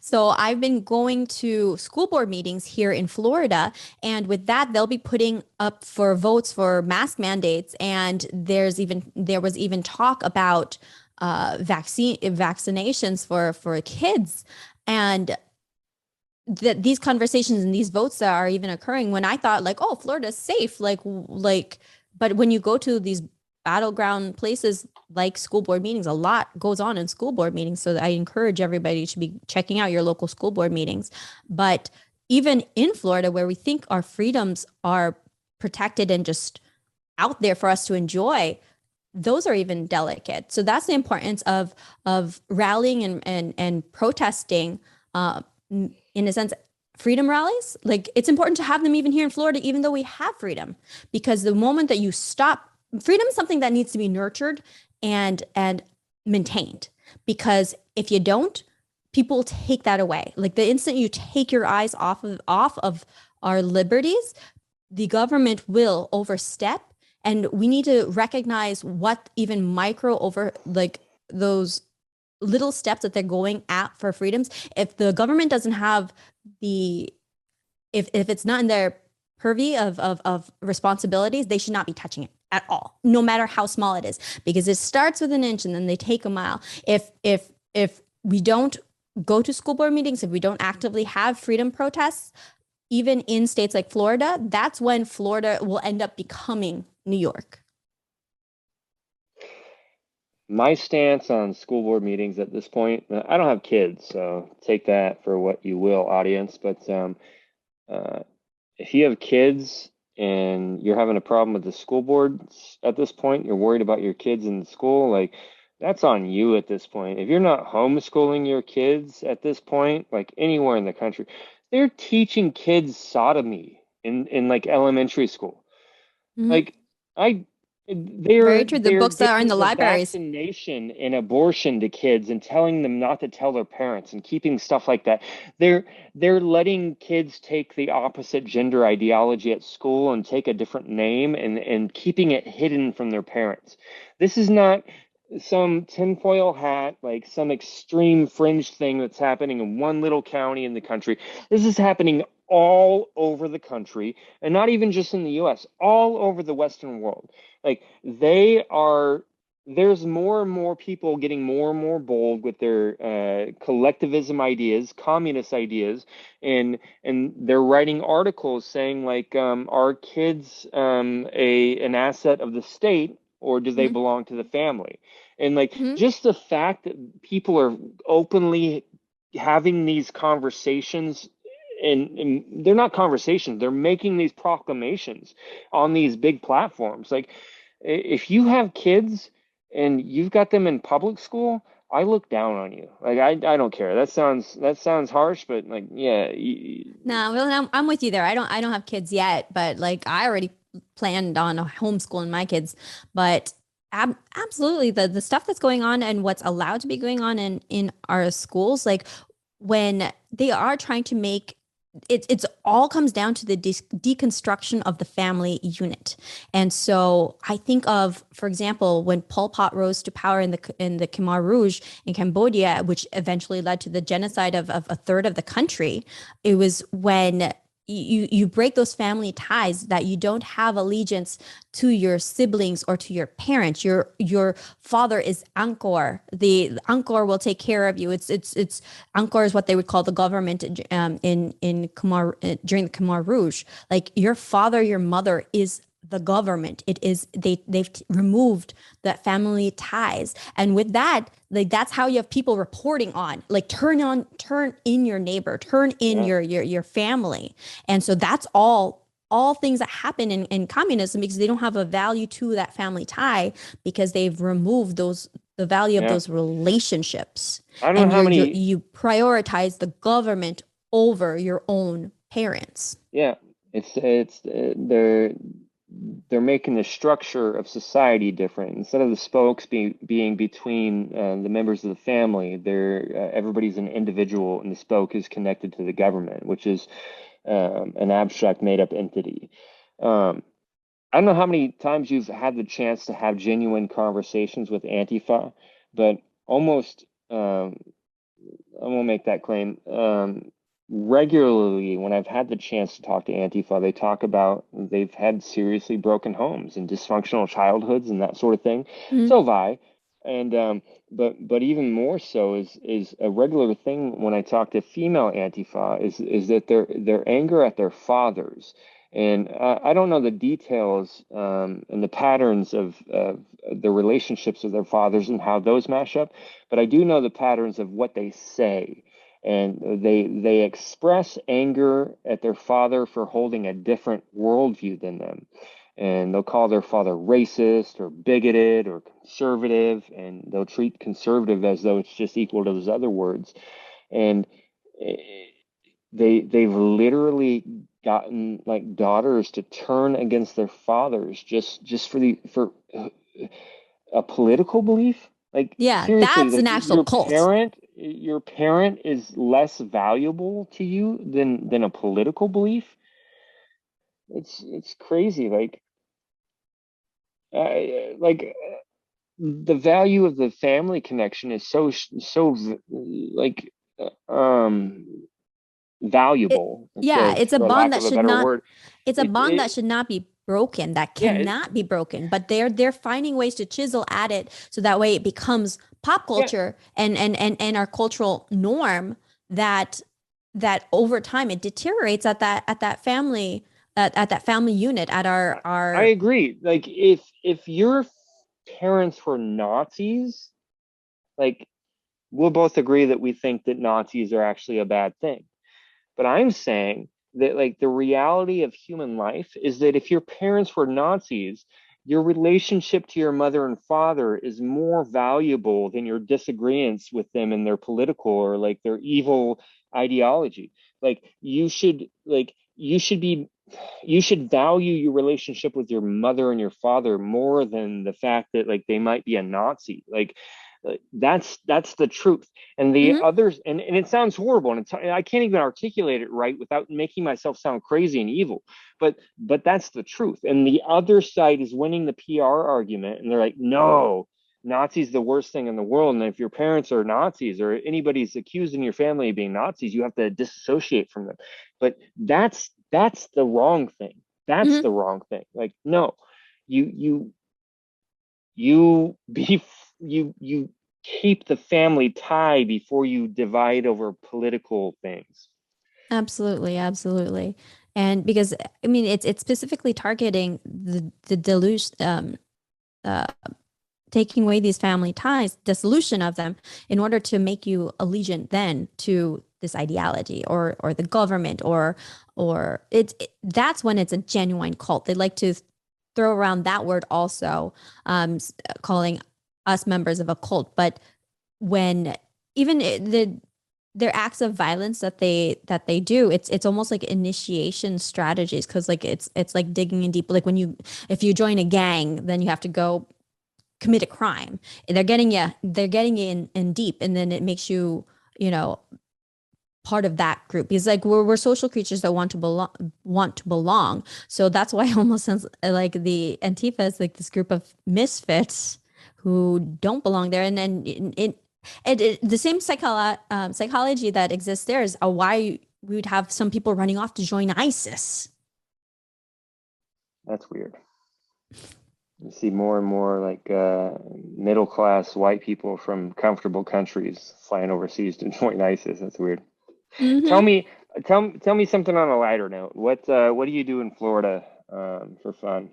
So I've been going to school board meetings here in Florida, and with that, they'll be putting up for votes for mask mandates. And there was even talk about vaccinations for kids, and that these conversations and these votes that are even occurring when I thought like, oh, Florida's safe, but when you go to these battleground places like school board meetings, a lot goes on in school board meetings. So I encourage everybody to be checking out your local school board meetings. But even in Florida, where we think our freedoms are protected and just out there for us to enjoy, those are even delicate. So that's the importance of rallying and protesting in a sense freedom rallies. Like it's important to have them even here in Florida, even though we have freedom, because the moment that you stop, freedom is something that needs to be nurtured and maintained. Because if you don't, people take that away. Like the instant you take your eyes off of our liberties, the government will overstep, and we need to recognize what even micro over like those little steps that they're going at for freedoms. If the government doesn't have the if it's not in their purview of responsibilities, they should not be touching it at all, no matter how small it is, because it starts with an inch and then they take a mile. If we don't go to school board meetings, if we don't actively have freedom protests, even in states like Florida, that's when Florida will end up becoming New York. My stance on school board meetings at this point, I don't have kids, so take that for what you will, audience. But uh, if you have kids and you're having a problem with the school boards at this point, you're worried about your kids in school, like that's on you at this point. If you're not homeschooling your kids at this point, like anywhere in the country, they're teaching kids sodomy in like elementary school. Mhm. Like I Very they're true. The they're books that are in giving the the libraries. vaccination and abortion to kids and telling them not to tell their parents and keeping stuff like that. They're they're letting kids take the opposite gender ideology at school and take a different name and keeping it hidden from their parents. This is not some tinfoil hat, like some extreme fringe thing that's happening in one little county in the country. This is happening all over the country, and not even just in the US, all over the Western world. Like they are, there's more and more people getting more and more bold with their collectivism ideas, communist ideas, and they're writing articles saying like, are kids a an asset of the state or do they Mhm. belong to the family? And like Mhm. just the fact that people are openly having these conversations and they're not conversations, they're making these proclamations on these big platforms. Like if you have kids and you've got them in public school, I look down on you. Like I don't care. That sounds harsh, but like yeah, No, well, I'm with you there. I don't have kids yet, but like I already planned on homeschooling my kids. But absolutely, the stuff that's going on and what's allowed to be going on in our schools, like when they are trying to make it's all comes down to the deconstruction of the family unit. And so I think of, for example, when Pol Pot rose to power in the Khmer Rouge in Cambodia, which eventually led to the genocide of a third of the country. It was when you break those family ties, that you don't have allegiance to your siblings or to your parents. Your father is Angkor. The Angkor will take care of you. It's Angkor is what they would call the government in Khmer during the Khmer Rouge. Like your father, your mother is the government. It is they've removed that family ties. And with that, like that's how you have people reporting on, like turn in your neighbor, turn in Yeah, your family. And so that's all things that happen in communism, because they don't have a value to that family tie, because they've removed the value of yeah. those relationships. I don't And know how many. you prioritize the government over your own parents. Yeah, they're making the structure of society different. Instead of the spokes being between the members of the family, they're everybody's an individual, and the spoke is connected to the government, which is an abstract, made-up entity. Um, I don't know how many times you've had the chance to have genuine conversations with Antifa, but almost, I won't make that claim. Regularly, when I've had the chance to talk to Antifa, they talk about they've had seriously broken homes and dysfunctional childhoods and that sort of thing. Mhm. So have I. And but even more so is a regular thing when I talk to female Antifa is that their anger at their fathers. And I don't know the details and the patterns of the relationships with their fathers and how those mash up, but I do know the patterns of what they say. And they express anger at their father for holding a different worldview than them. And they'll call their father racist or bigoted or conservative, and they'll treat conservative as though it's just equal to those other words. And eh, they've literally gotten like daughters to turn against their fathers just for a political belief. Like Yeah, seriously, that's like an actual cult. your parent is less valuable to you than a political belief. It's crazy. Like the value of the family connection is so like It, valuable, yeah, it's a for bond lack that of a should better not, word. it's a bond that should not be broken, that Yeah, cannot be broken, but they're finding ways to chisel at it so that way it becomes pop yeah. culture and our cultural norm, that over time it deteriorates at that family, at that family unit, at I our agree. Like if your parents were Nazis, like we'll both agree that we think that Nazis are actually a bad thing. But I'm saying that like the reality of human life is that if your parents were Nazis, your relationship to your mother and father is more valuable than your disagreements with them and their political or like their evil ideology. Like you should value your relationship with your mother and your father more than the fact that like they might be a Nazi. Like that's the truth. And the Mhm. others, and it sounds horrible, and I can't even articulate it right without making myself sound crazy and evil. But that's the truth. And the other side is winning the PR argument, and they're like, no, Nazis the worst thing in the world. And if your parents are Nazis or anybody's accused in your family of being Nazis, you have to disassociate from them. But that's the wrong thing. That's Mhm. the wrong thing. Like, no, you you be you keep the family tie before you divide over political things. Absolutely, absolutely. And because I mean it's specifically targeting the delusion, uh taking away these family ties, dissolution of them, in order to make you allegiant then to this ideology or the government, or that's when it's a genuine cult. They like to throw around that word also, calling us members of a cult. But when even their acts of violence that they do, it's almost like initiation strategies, because like it's like digging in deep. Like when you, if you join a gang, then you have to go commit a crime. They're getting you in deep, and then it makes you, you know, part of that group, because like we're social creatures that want to belong. So that's why it almost sounds like the Antifa is like this group of misfits who don't belong there. And then the same psychology that exists there is why we would have some people running off to join ISIS. That's weird. You see more and more like middle class white people from comfortable countries flying overseas to join ISIS. That's weird. Tell Mm-hmm. me, tell me something on a lighter note. What do you do in Florida for fun?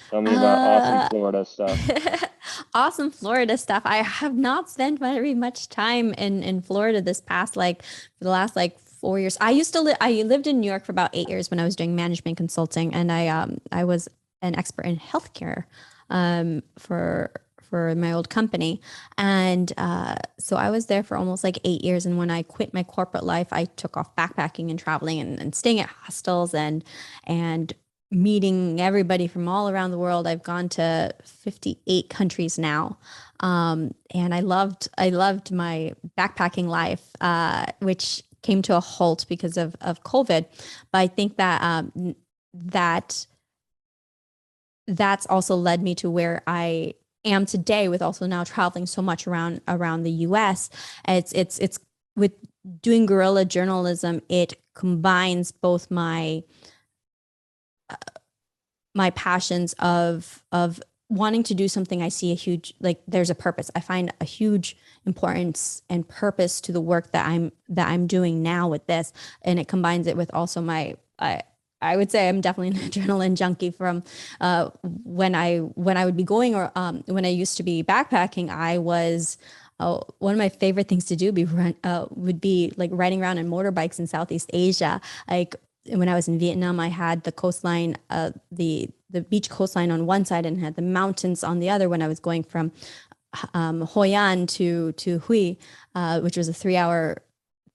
Tell me about awesome Uh, Florida stuff. awesome Florida stuff. I have not spent very much time in Florida this past like for the last like 4 years. I lived in New York for about 8 years when I was doing management consulting, and I was an expert in healthcare for my old company. And so I was there for almost like 8 years. And when I quit my corporate life, I took off backpacking and traveling and staying at hostels and meeting everybody from all around the world. I've gone to 58 countries now. And I loved my backpacking life, which came to a halt because of COVID. But I think that that that's also led me to where I am today with also now traveling so much around the US. It's with doing guerrilla journalism, it combines both my passions of wanting to do something I see a huge like there's a purpose. I find a huge importance and purpose to the work that I'm doing now with this, and it combines it with also my I would say I'm definitely an adrenaline junkie from when I would be going or when I used to be backpacking. I was one of my favorite things to do would be like riding around on motorbikes in Southeast Asia. Like when I was in Vietnam, I had the coastline, the beach coastline on one side and had the mountains on the other when I was going from Hoi An to Hui, which was a 3 hour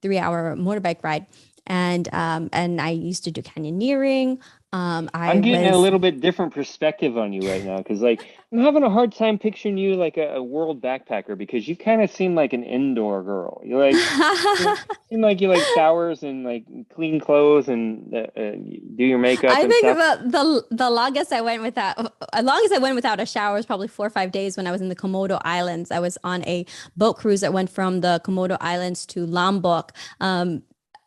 motorbike ride. And I used to do canyoneering. I I'm getting a was little bit different perspective on you right now because like I'm having a hard time picturing you like a world backpacker because you kind of seem like an indoor girl. You seem like you like showers and like clean clothes and do your makeup I and think stuff. the longest I went without a shower was probably 4 or 5 days when I was in the Komodo Islands. I was on a boat cruise that went from the Komodo Islands to Lombok.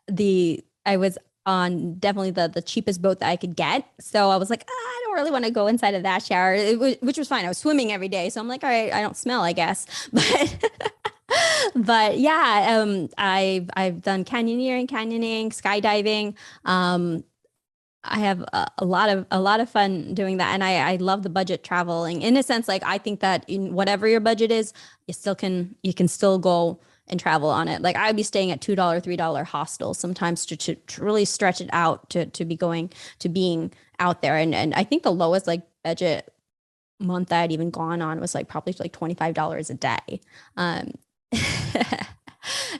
The I was on definitely the cheapest boat that I could get. So I was like, I don't really want to go inside of that shower, which was fine. I was swimming every day, so I'm like, all right, I don't smell, I guess. But but yeah, I've done canyoning, skydiving. Um, I have a lot of fun doing that, and I love the budget traveling in a sense. Like I think that in whatever your budget is, you can still go and travel on it. Like I'd be staying at $2, $3 hostels sometimes to really stretch it out to be going to being out there. And I think the lowest like budget month I'd even gone on was like probably like $25 a day. Um,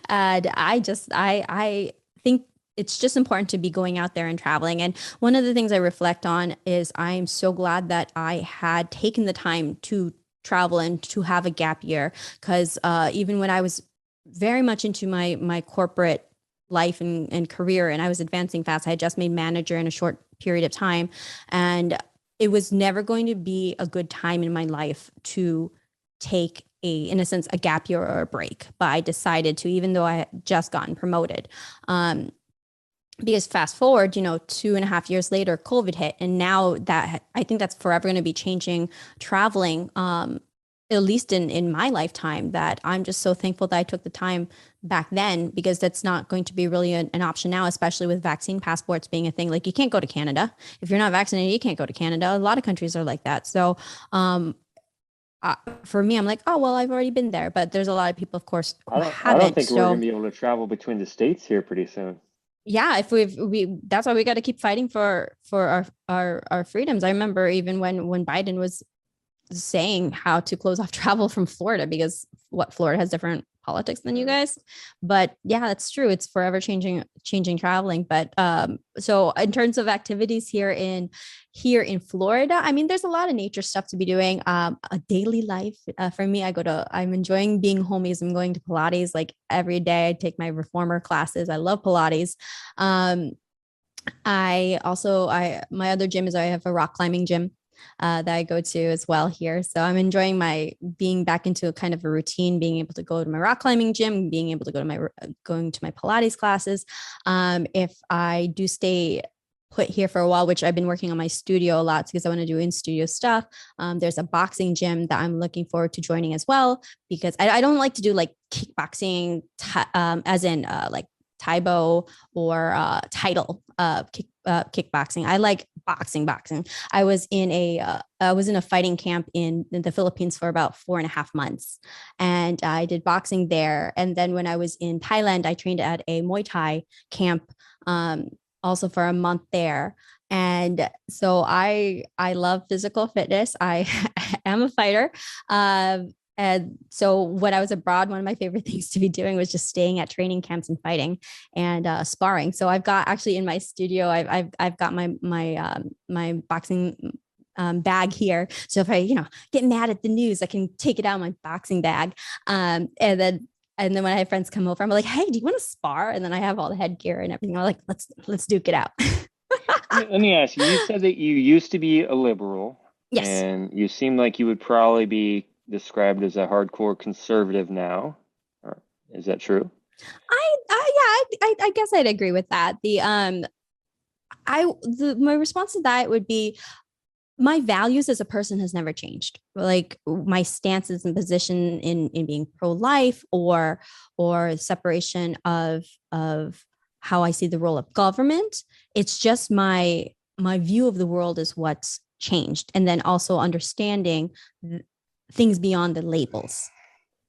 and I think it's just important to be going out there and traveling. And one of the things I reflect on is I'm so glad that I had taken the time to travel and to have a gap year. Because even when I was very much into my corporate life and career, and I was advancing fast, I had just made manager in a short period of time. And it was never going to be a good time in my life to take in a sense, a gap year or a break. But I decided to, even though I had just gotten promoted. Um, because fast forward, 2.5 years later, COVID hit. And now that I think that's forever going to be changing traveling, at least in my lifetime, that I'm just so thankful that I took the time back then, because that's not going to be really an option now, especially with vaccine passports being a thing. Like you can't go to Canada. If you're not vaccinated, you can't go to Canada. A lot of countries are like that. So um, for me, I'm like, oh, well, I've already been there. But there's a lot of people, of course, who I don't haven't. think we're gonna So be able to travel between the states here pretty soon. yeah, if we that's why we got to keep fighting for our freedoms. I remember even when Biden was saying how to close off travel from Florida, because what, Florida has different politics than you Mm. guys. But yeah, that's true. It's forever changing traveling. But so in terms of activities here in Florida, I mean, there's a lot of nature stuff to be doing. A daily life for me, I'm enjoying being homies. I'm going to Pilates like every day. I take my reformer classes. I love Pilates. Um, I also I my other gym is I have a rock climbing gym. that I go to as well here. So I'm enjoying my being back into a kind of a routine, being able to go to my rock climbing gym, being able to go to my going to my Pilates classes. If I do stay put here for a while, which I've been working on my studio a lot because I want to do in studio stuff. There's a boxing gym that I'm looking forward to joining as well because I don't like to do like kickboxing, as in like Taibo or title kickboxing. I like boxing. I was in a fighting camp in the Philippines for about 4.5 months, and I did boxing there. And then when I was in Thailand, I trained at a Muay Thai camp, um, also for a month there. And so I love physical fitness. I am a fighter. And so when I was abroad, one of my favorite things to be doing was just staying at training camps and fighting and sparring. So I've got actually in my studio, I've got my boxing bag here. So if I get mad at the news, I can take it out of my boxing bag. And then when I have friends come over, I'm like, hey, do you want to spar? And then I have all the headgear and everything. I'm like, let's duke it out. Let me ask you, you said that you used to be a liberal, Yes. and you seem like you would probably be described as a hardcore conservative now. Is that true? I guess I'd agree with that. My response to that would be my values as a person has never changed. Like my stances and position in being pro-life or separation of how I see the role of government. It's just my view of the world is what's changed. And then also understanding things beyond the labels.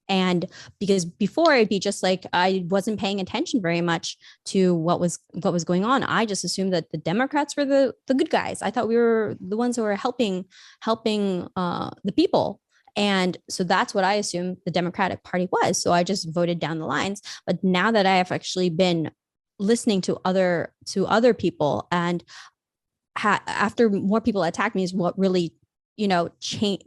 And because before it'd be just like I wasn't paying attention very much to what was going on. I just assumed that the Democrats were the good guys. I thought we were the ones who were helping the people. And so that's what I assumed the Democratic Party was. So I just voted down the lines. But now that I have actually been listening to other people, and after more people attack me, is what really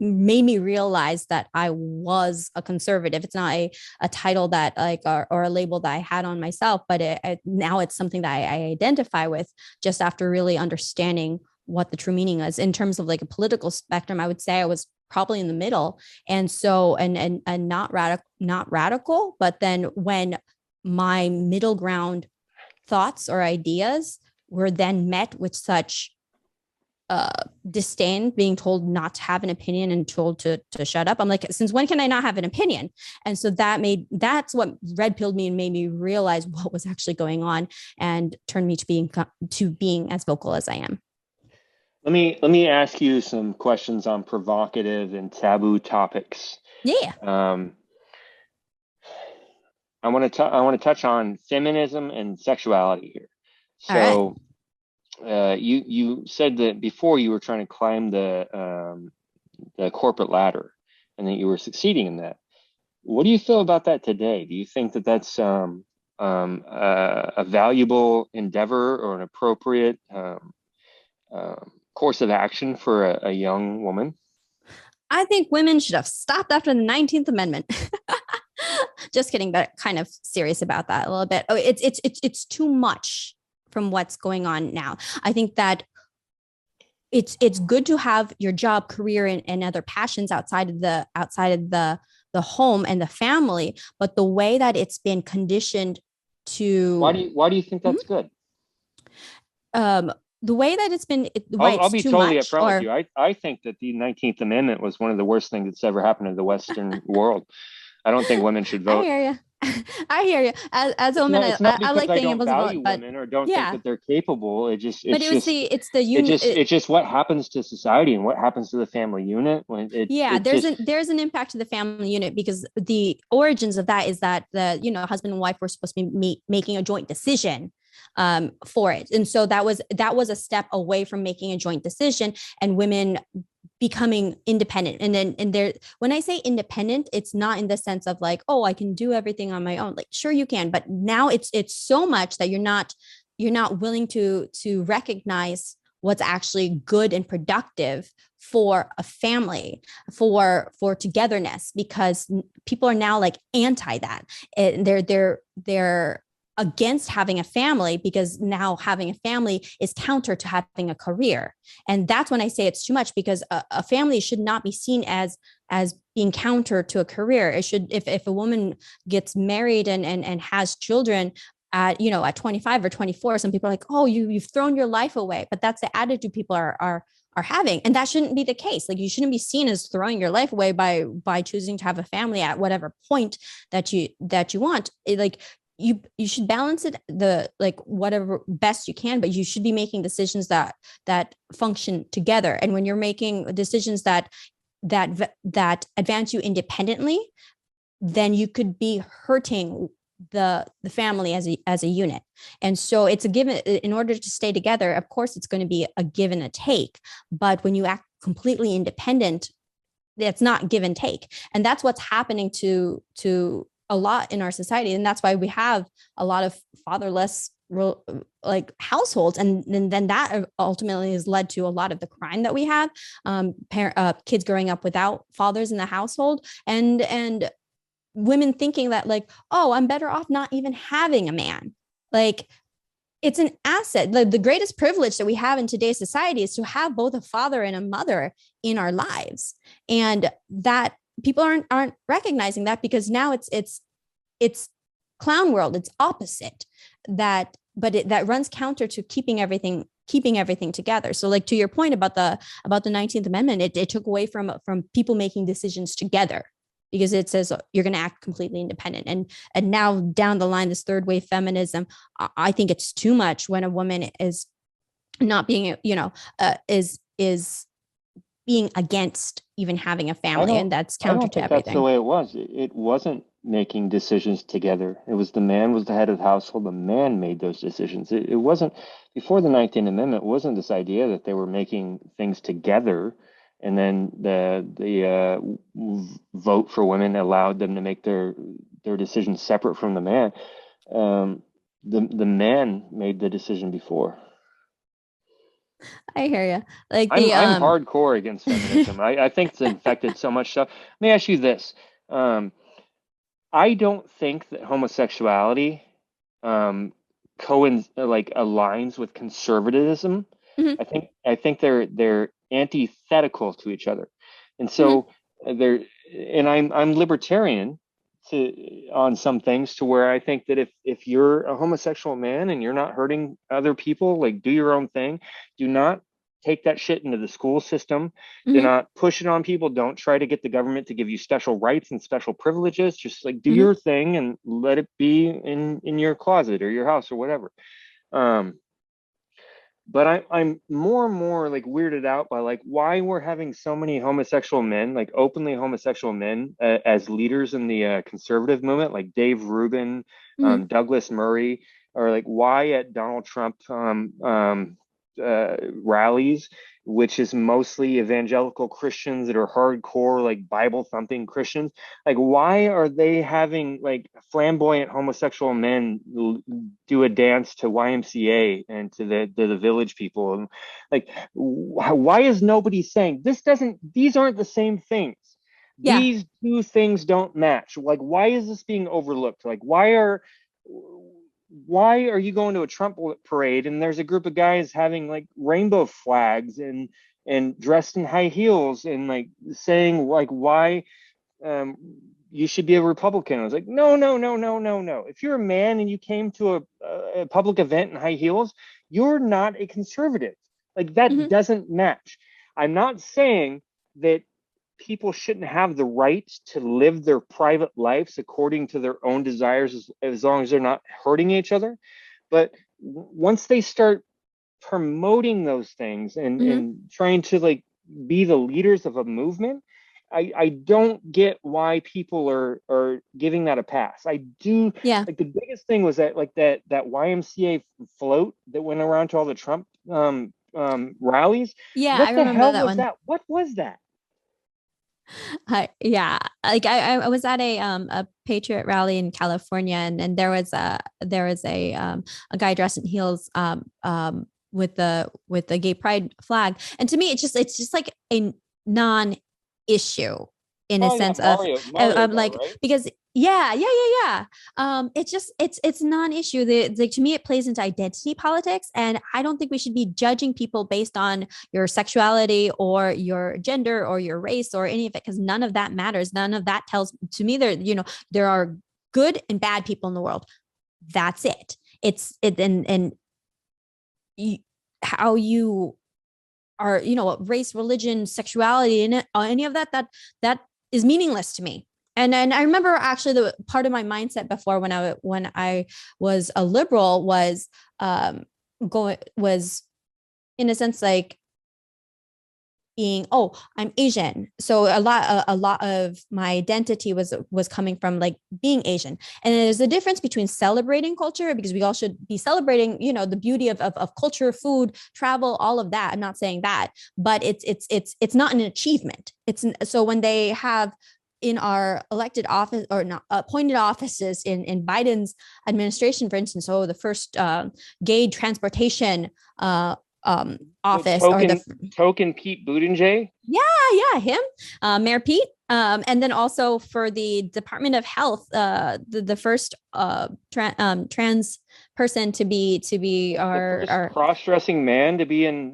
made me realize that I was a conservative. It's not a title that like or a label that I had on myself, but now it's something that I identify with just after really understanding what the true meaning is in terms of like a political spectrum. I would say I was probably in the middle, and so and not radical, but then when my middle ground thoughts or ideas were then met with such uh disdain, being told not to have an opinion and told to shut up. I'm like, since when can I not have an opinion? And so that's what red pilled me and made me realize what was actually going on and turned me to being as vocal as I am. Let me ask you some questions on provocative and taboo topics. Yeah. Um, I want to touch on feminism and sexuality here. All right. So, you said that before you were trying to climb the corporate ladder, and that you were succeeding in that. What do you feel about that today? Do you think that that's a valuable endeavor or an appropriate course of action for a young woman? I think women should have stopped after the 19th Amendment. Just kidding, but kind of serious about that a little bit. Oh, it's too much from what's going on now. I think that it's good to have your job, career, and other passions outside of the home and the family, but the way that it's been conditioned Why to do you think Mhm. that's good? The way that why I'll it's be too totally much, upfront with or you. I think that the 19th Amendment was one of the worst things that's ever happened to the Western world. I don't think women should I vote. hear you. I hear you. As a It's woman, not I, it's not I because like I being don't able to vote, value but women or don't think yeah, that they're capable. but It's just what happens to society and what happens to the family unit when yeah, it there's just an there's an impact to the family unit because the origins of that is that the husband and wife were supposed to be making a joint decision for it, and so that was a step away from making a joint decision and women becoming independent. And then and there when I say independent, it's not in the sense of like, oh, I can do everything on my own. Like, sure you can, but now it's so much that you're not willing to recognize what's actually good and productive for a family, for togetherness, because people are now like anti that. And they're against having a family, because now having a family is counter to having a career. And that's when I say it's too much, because a family should not be seen as being counter to a career. It should, if a woman gets married and has children at, you know, at 25 or 24, some people are like, oh, you've thrown your life away. But that's the attitude people are having, and that shouldn't be the case. Like, you shouldn't be seen as throwing your life away by choosing to have a family at whatever point that you want. Like, you should balance it, the like whatever best you can, but you should be making decisions that function together. And when you're making decisions that advance you independently, then you could be hurting the family as a unit. And so it's a given. In order to stay together, of course it's going to be a give and a take, but when you act completely independent, it's not give and take. And that's what's happening to a lot in our society. And that's why we have a lot of fatherless like households, and then that ultimately has led to a lot of the crime that we have, kids growing up without fathers in the household, and women thinking that, like, oh, I'm better off not even having a man. Like, it's an asset. The greatest privilege that we have in today's society is to have both a father and a mother in our lives. And that people aren't recognizing that, because now it's clown world. It's opposite that, but that runs counter to keeping everything together. So, like, to your point about the 19th Amendment, it took away from people making decisions together, because it says you're going to act completely independent. And now down the line, this third wave feminism, I think it's too much when a woman is not being, is being against even having a family, and that's I counter don't to think that's the everything. way it was. It wasn't making decisions together. It was the man was the head of the household. The man made those decisions. It wasn't before the 19th Amendment. It wasn't this idea that they were making things together, and then the vote for women allowed them to make their decisions separate from the man. Um, the man made the decision before. I hear you. Like I'm hardcore against feminism. I think it's infected so much stuff. Let me ask you this. Um, I don't think that homosexuality um, like aligns with conservatism. mhm, I think they're antithetical to each other, and mhm, so they're and I'm libertarian to on some things to where I think that if you're a homosexual man and you're not hurting other people, like do your own thing, do not take that shit into the school system. Do mhm, not push it on people. Don't try to get the government to give you special rights and special privileges. Just like do mhm. your thing and let it be in your closet or your house or whatever. Um, but I'm more and more like weirded out by like why we're having so many homosexual men, like openly homosexual men, as leaders in the conservative movement, like Dave Rubin, Mhm. Douglas Murray, or like why at Donald Trump rallies, which is mostly evangelical Christians that are hardcore, like Bible thumping Christians. Like, why are they having like flamboyant homosexual men do a dance to YMCA and to the village people? And like, why is nobody saying this doesn't, these aren't the same things? Yeah. These two things don't match. Like, why is this being overlooked? Like, why are you going to a Trump parade and there's a group of guys having like rainbow flags and dressed in high heels and like saying like why um, you should be a Republican? I was like, no, no, no, no, no, no. If you're a man and you came to a public event in high heels, you're not a conservative. Like that Mhm. doesn't match. I'm not saying that people shouldn't have the right to live their private lives according to their own desires as long as they're not hurting each other. But once they start promoting those things Mhm. and trying to like be the leaders of a movement, I don't get why people are giving that a pass. I do Yeah. like the biggest thing was that like that YMCA float that went around to all the Trump rallies. Yeah, I What the remember hell that was one. that? What was that? Yeah, like I was at a Patriot rally in California, and there was a guy dressed in heels with the gay pride flag, and to me it's just like a non-issue. in a Oh yeah, sense of Mario guy, like, right? because it's just it's non-issue. Like, to me, it plays into identity politics, and I don't think we should be judging people based on your sexuality or your gender or your race or any of it, because none of that matters. None of that tells to me there, there are good and bad people in the world. That's it. It's it and you, how you are, race, religion, sexuality, and any of that is meaningless to me. And I remember actually the part of my mindset before, when I was a liberal, was in a sense like being, oh, I'm Asian, so a lot of my identity was coming from like being Asian. And there's a difference between celebrating culture, because we all should be celebrating, the beauty of culture, food, travel, all of that. I'm not saying that, but it's not an achievement. It's So when they have in our elected office, or not appointed offices in Biden's administration, for instance, the first gay transportation The office, or the token Pete Buttigieg. yeah, yeah, him, Mayor Pete, and then also for the Department of Health, the first trans person to be The first our cross-dressing man to be in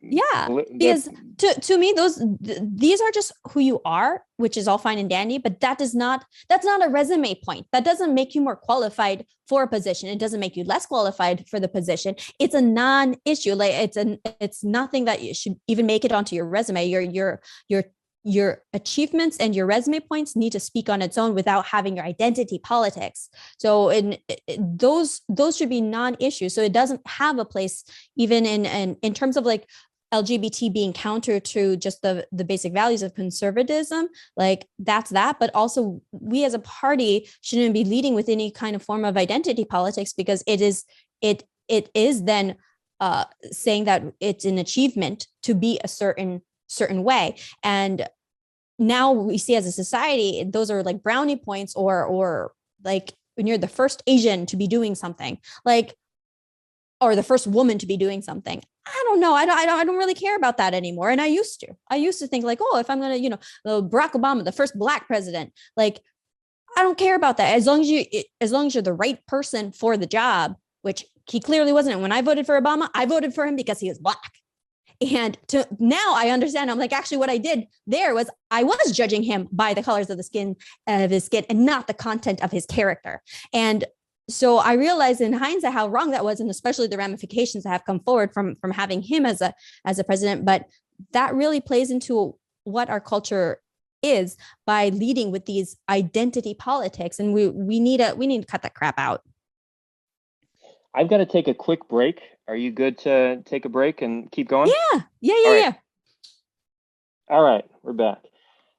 yeah, the because to me, these are just who you are, which is all fine and dandy, but that's not a resume point. That doesn't make you more qualified for a position. It doesn't make you less qualified for the position. It's a non-issue. Like, it's nothing that you should even make it onto your resume. Your achievements and your resume points need to speak on its own without having your identity politics. So those should be non-issues. So it doesn't have a place even in terms of like LGBT being counter to just the basic values of conservatism. Like, that's that. But also, we as a party shouldn't be leading with any kind of form of identity politics, because it is then saying that it's an achievement to be a certain way. And now we see, as a society, those are like brownie points, or like when you're the first Asian to be doing something, like, or the first woman to be doing something. I don't know. I don't really care about that anymore. And I used to think like, oh, if I'm going to, Barack Obama, the first black president, like, I don't care about that. As long as you're the right person for the job, which he clearly wasn't. When I voted for Obama, I voted for him because he is black. And now I understand. I'm like, actually, what I did there was I was judging him by the colors of his skin, and not the content of his character. And so I realized in hindsight how wrong that was, and especially the ramifications that have come forward from having him as a president. But that really plays into what our culture is, by leading with these identity politics, and we need to cut that crap out. I've got to take a quick break. Are you good to take a break and keep going? Yeah, yeah, All yeah, right. yeah. All right, we're back.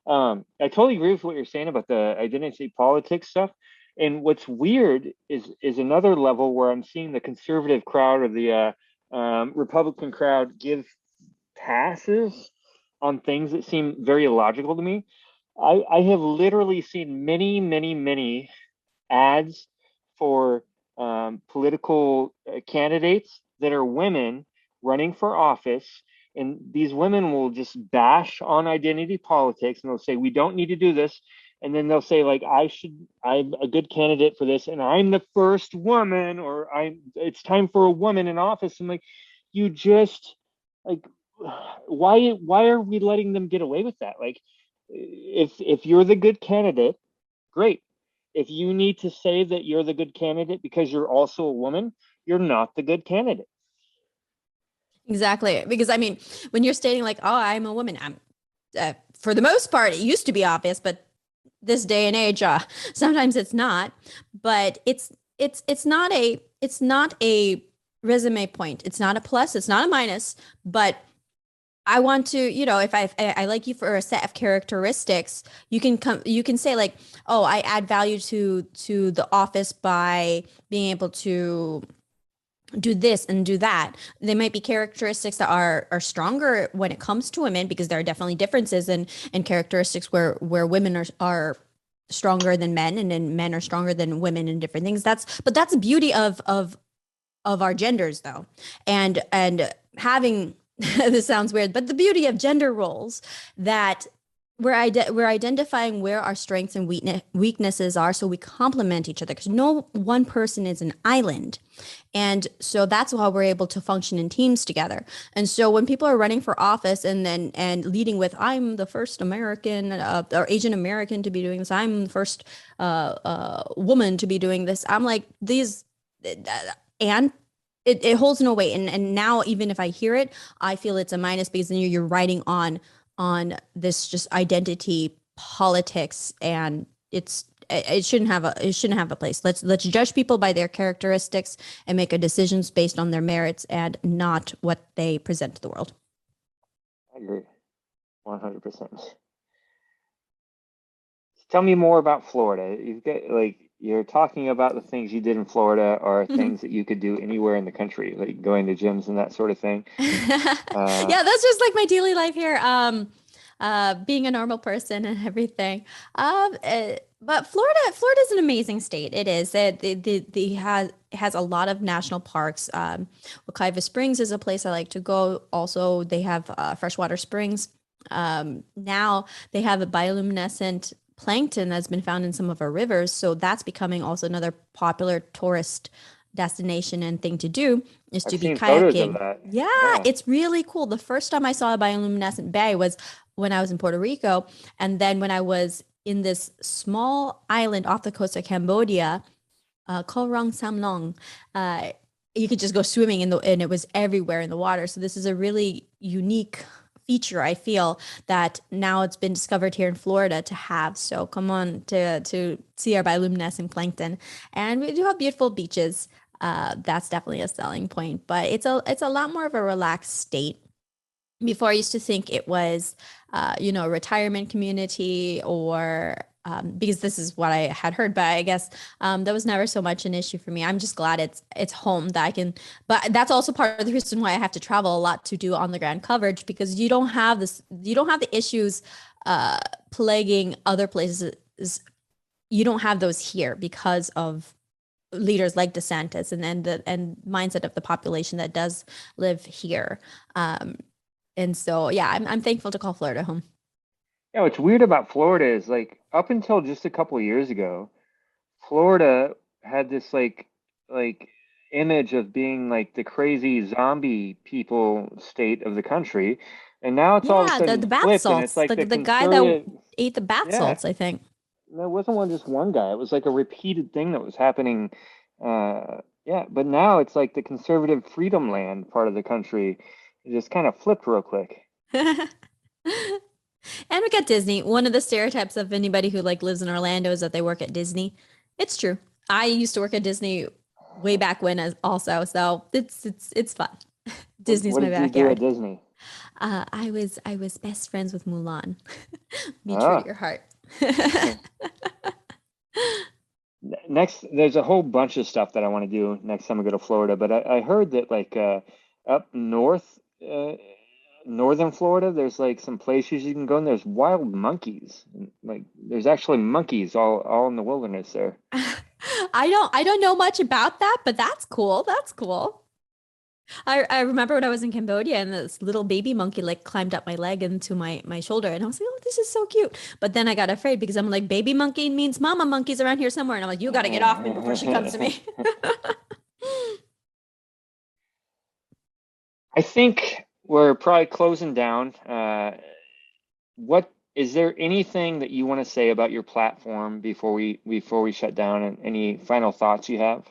I totally agree with what you're saying about the identity politics stuff. And what's weird is another level where I'm seeing the conservative crowd or the Republican crowd give passes on things that seem very illogical to me. I have literally seen many, many, many ads for political candidates that are women running for office. And these women will just bash on identity politics, and they'll say, we don't need to do this. And then they'll say, like, I'm a good candidate for this, and I'm the first woman, or it's time for a woman in office. I'm like, you just, like, why are we letting them get away with that? Like, if you're the good candidate, great. If you need to say that you're the good candidate because you're also a woman, you're not the good candidate. Exactly. Because I mean, when you're stating like, oh, I'm a woman, for the most part, it used to be obvious, but this day and age, sometimes it's not. But it's not a resume point. It's not a plus. It's not a minus. But I want to, if I like you for a set of characteristics, you can say like, oh, I add value to the office by being able to do this and do that. They might be characteristics that are stronger when it comes to women, because there are definitely differences in characteristics where women are stronger than men, and then men are stronger than women in different things. That's the beauty of our genders, though. And having this sounds weird, but the beauty of gender roles, that we're identifying where our strengths and weaknesses are, so we complement each other because no one person is an island. And so that's why we're able to function in teams together. And so when people are running for office and leading with, I'm the first American or Asian American to be doing this, I'm the first woman to be doing this, I'm like, these, and it holds no weight. And now even if I hear it, I feel it's a minus because then you're writing on this just identity politics, and it shouldn't have a place. Let's judge people by their characteristics and make a decisions based on their merits and not what they present to the world. I agree, 100%. Tell me more about Florida. You've got like you're talking about the things you did in Florida are things that you could do anywhere in the country, like going to gyms and that sort of thing. Yeah, that's just like my daily life here. Being a normal person and everything. But Florida is an amazing state. It is. It has a lot of national parks. Wekiva Springs is a place I like to go. Also, they have freshwater springs. Now they have a bioluminescent plankton that's been found in some of our rivers, so that's becoming also another popular tourist destination and thing to do is I've to be seen photos of kayaking. that. Yeah, Yeah. it's really cool. The first time I saw a bioluminescent bay was when I was in Puerto Rico, and then when I was in this small island off the coast of Cambodia, Koh Rong Samlong. Uh, you could just go swimming and it was everywhere in the water. So this is a really unique feature, I feel, that now it's been discovered here in Florida to have. So come on to see our bioluminescent plankton. And we do have beautiful beaches. That's definitely a selling point, but it's a lot more of a relaxed state. Before I used to think it was, a retirement community or because this is what I had heard, but I guess that was never so much an issue for me. I'm just glad it's home that I can, but that's also part of the reason why I have to travel a lot to do on the ground coverage because you don't have the issues uh, plaguing other places. You don't have those here because of leaders like DeSantis and the and mindset of the population that does live here. Um, and so, yeah, I'm thankful to call Florida home. Yeah, what's weird about Florida is like up until just a couple of years ago, Florida had this like image of being like the crazy zombie people state of the country. And now it's all of a Yeah, the sudden bath flipped and it's salts, like the the guy that conservative, ate the bath yeah, salts, I think. there wasn't one just one guy. It was like a repeated thing that was happening. Yeah, but now it's like the conservative freedom land part of the country. It just kind of flipped real quick. And we got Disney. One of the stereotypes of anybody who like lives in Orlando is that they work at Disney. It's true. I used to work at Disney way back when as also, so it's fun. Disney's What my did you do at backyard. Disney? I was best friends with Mulan. Be true to Ah. your heart. Next, there's a whole bunch of stuff that I want to do next time I go to Florida, but I heard that like up north, northern Florida, there's like some places you can go and there's wild monkeys. Like there's actually monkeys all in the wilderness there. I don't know much about that, but that's cool. That's cool. I remember when I was in Cambodia and this little baby monkey like climbed up my leg into my shoulder and I was like, oh, this is so cute. But then I got afraid because I'm like, baby monkey means mama monkey's around here somewhere. And I'm like, you got to get off me before she comes to me. I think we're probably closing down. What is there anything that you want to say about your platform before we shut down and any final thoughts you have?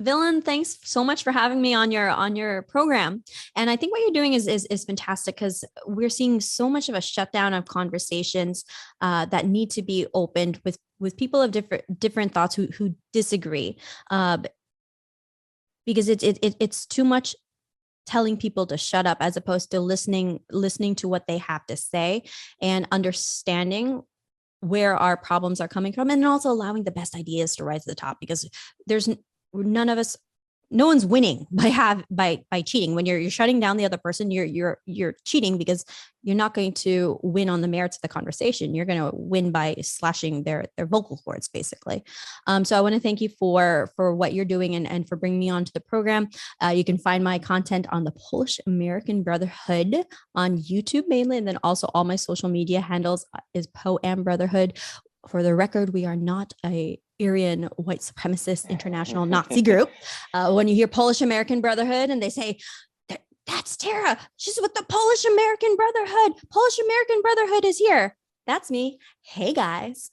Villain, thanks so much for having me on your program. And I think what you're doing is fantastic because we're seeing so much of a shutdown of conversations that need to be opened with people of different thoughts who disagree. Uh, because it's too much telling people to shut up as opposed to listening to what they have to say and understanding where our problems are coming from and also allowing the best ideas to rise to the top because there's none of us no one's winning by cheating. When you're shutting down the other person, you're cheating because you're not going to win on the merits of the conversation. You're going to win by slashing their vocal cords, basically. So I want to thank you for what you're doing and for bringing me onto the program. You can find my content on the Polish American Brotherhood on YouTube mainly, and then also all my social media handles is Poam Brotherhood. For the record, we are not a Aryan white supremacist international Nazi group. When you hear Polish American Brotherhood and they say, that's Tara, she's with the Polish American Brotherhood. Polish American Brotherhood is here. That's me. Hey, guys.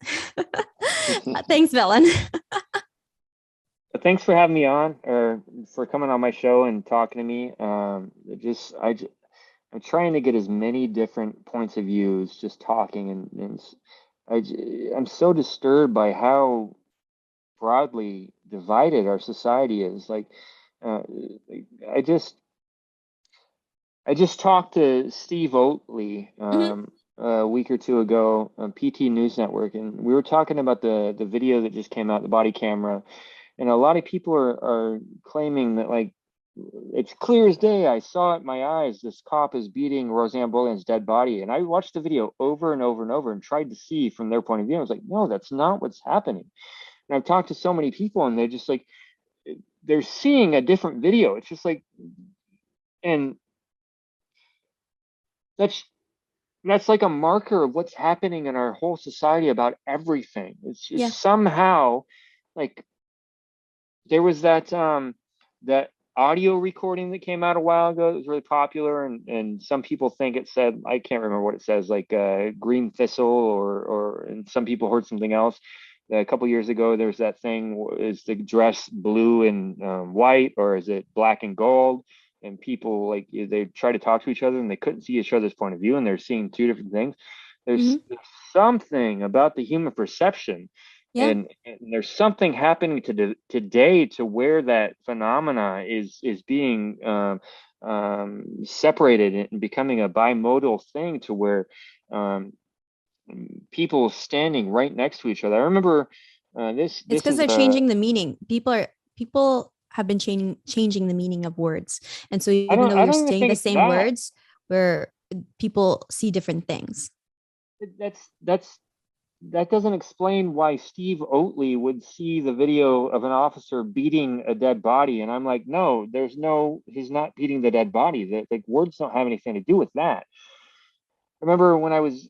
Thanks, Velen. Thanks for having me on, or for coming on my show and talking to me. I'm trying to get as many different points of views, just talking, I'm so disturbed by how broadly divided our society is. Uh, I just I just talked to Steve Oatley Mm-hmm. a week or two ago on PT News Network, and we were talking about the video that just came out, the body camera, and a lot of people are claiming that, like, it's clear as day. I saw it in my eyes. This cop is beating Roseanne Boland's dead body, and I watched the video over and over and over and tried to see from their point of view. I was like, no, that's not what's happening. And I've talked to so many people, and they're just like, they're seeing a different video. It's just like, and that's that's like a marker of what's happening in our whole society about everything. It's just Yeah. somehow, like, there was that audio recording that came out a while ago. It was really popular, and some people think it said, I can't remember what it says, like green thistle, and some people heard something else. A couple years ago, there's that thing: is the dress blue and white, or is it black and gold? And people, like, they try to talk to each other and they couldn't see each other's point of view, and they're seeing two different things. Mm-hmm. There's something about the human perception, Yeah. and there's something happening today to where that phenomena is being separated and becoming a bimodal thing, to where um, people standing right next to each other. I remember It's this because is they're changing the meaning. People have been changing the meaning of words. And so even though I you're don't even saying think the it's same that. words, where people see different things. That's that doesn't explain why Steve Oatley would see the video of an officer beating a dead body. And I'm like, no, he's not beating the dead body. The words don't have anything to do with that. I remember when I was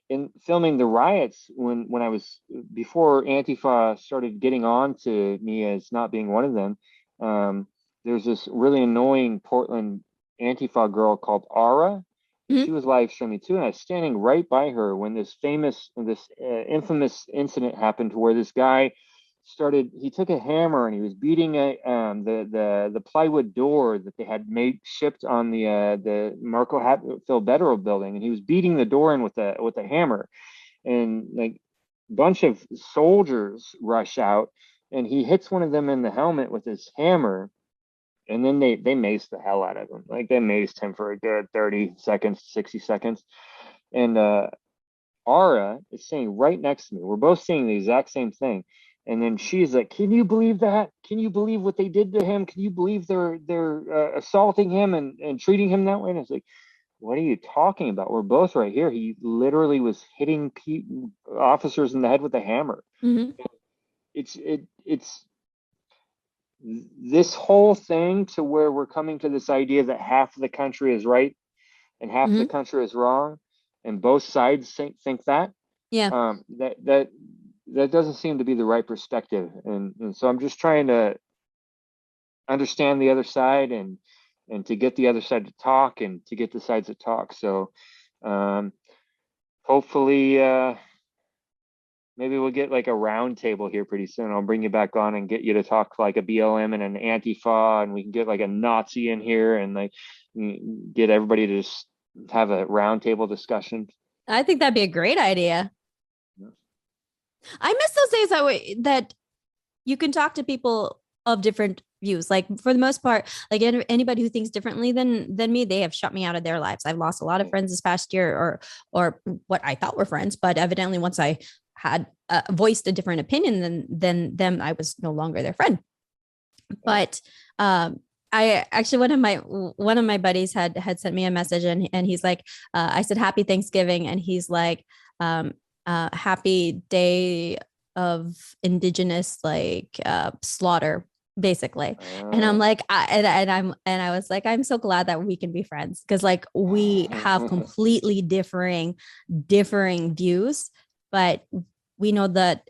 in filming the riots, when I was, before Antifa started getting on to me as not being one of them. There's this really annoying Portland Antifa girl called Ara, and Mm-hmm. she was live streaming too. And I was standing right by her when this infamous incident happened, where this guy started. He took a hammer and he was beating the plywood door that they had made shipped on the Marco Hatfield Federal building, and he was beating the door in with a hammer, and, like, a bunch of soldiers rush out, and he hits one of them in the helmet with his hammer, and then they maced the hell out of him. Like, they maced him for a good 30 seconds, 60 seconds. And Ara is sitting right next to me. We're both seeing the exact same thing. And then she's like, "Can you believe that? Can you believe what they did to him? Can you believe they're assaulting him and treating him that way?" And it's like, what are you talking about? We're both right here. He literally was hitting officers in the head with a hammer. Mm-hmm. It's this whole thing, to where we're coming to this idea that half of the country is right and half of the Mm-hmm. country is wrong, and both sides think that. Yeah. um, that that that doesn't seem to be the right perspective, and so I'm just trying to understand the other side, and to get the other side to talk, and to get the sides to talk. So um, hopefully, maybe we'll get like a round table here pretty soon. I'll bring you back on and get you to talk like a BLM and an Antifa, and we can get like a Nazi in here, and like get everybody to just have a round table discussion. I think that'd be a great idea. I miss those days that you can talk to people of different views. Like for the most part, like anybody who thinks differently than me, they have shut me out of their lives. I've lost a lot of friends this past year, or what I thought were friends, but evidently once I had voiced a different opinion than them, I was no longer their friend. Yeah. But I actually one of my buddies had sent me a message, and he's like, I said happy Thanksgiving, and he's like, um, happy day of indigenous like slaughter, basically. And I'm Uh, like, and I was like, I'm so glad that we can be friends, because like we have completely differing views, but we know that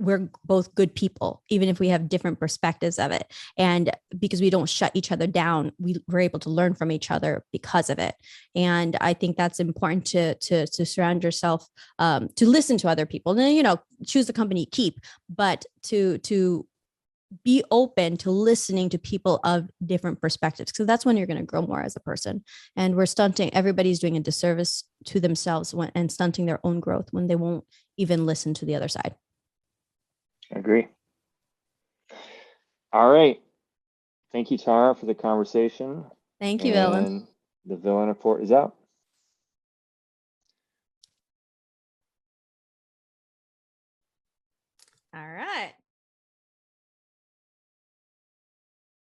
we're both good people, even if we have different perspectives of it. And because we don't shut each other down, we're able to learn from each other because of it. And I think that's important to surround yourself, to listen to other people. And, choose the company you keep, but to be open to listening to people of different perspectives, because that's when you're going to grow more as a person. And we're stunting, everybody's doing a disservice to themselves and stunting their own growth when they won't even listen to the other side. agree. All right. Thank you, Tara, for the conversation. Thank you, Ellen. And the villain report is out.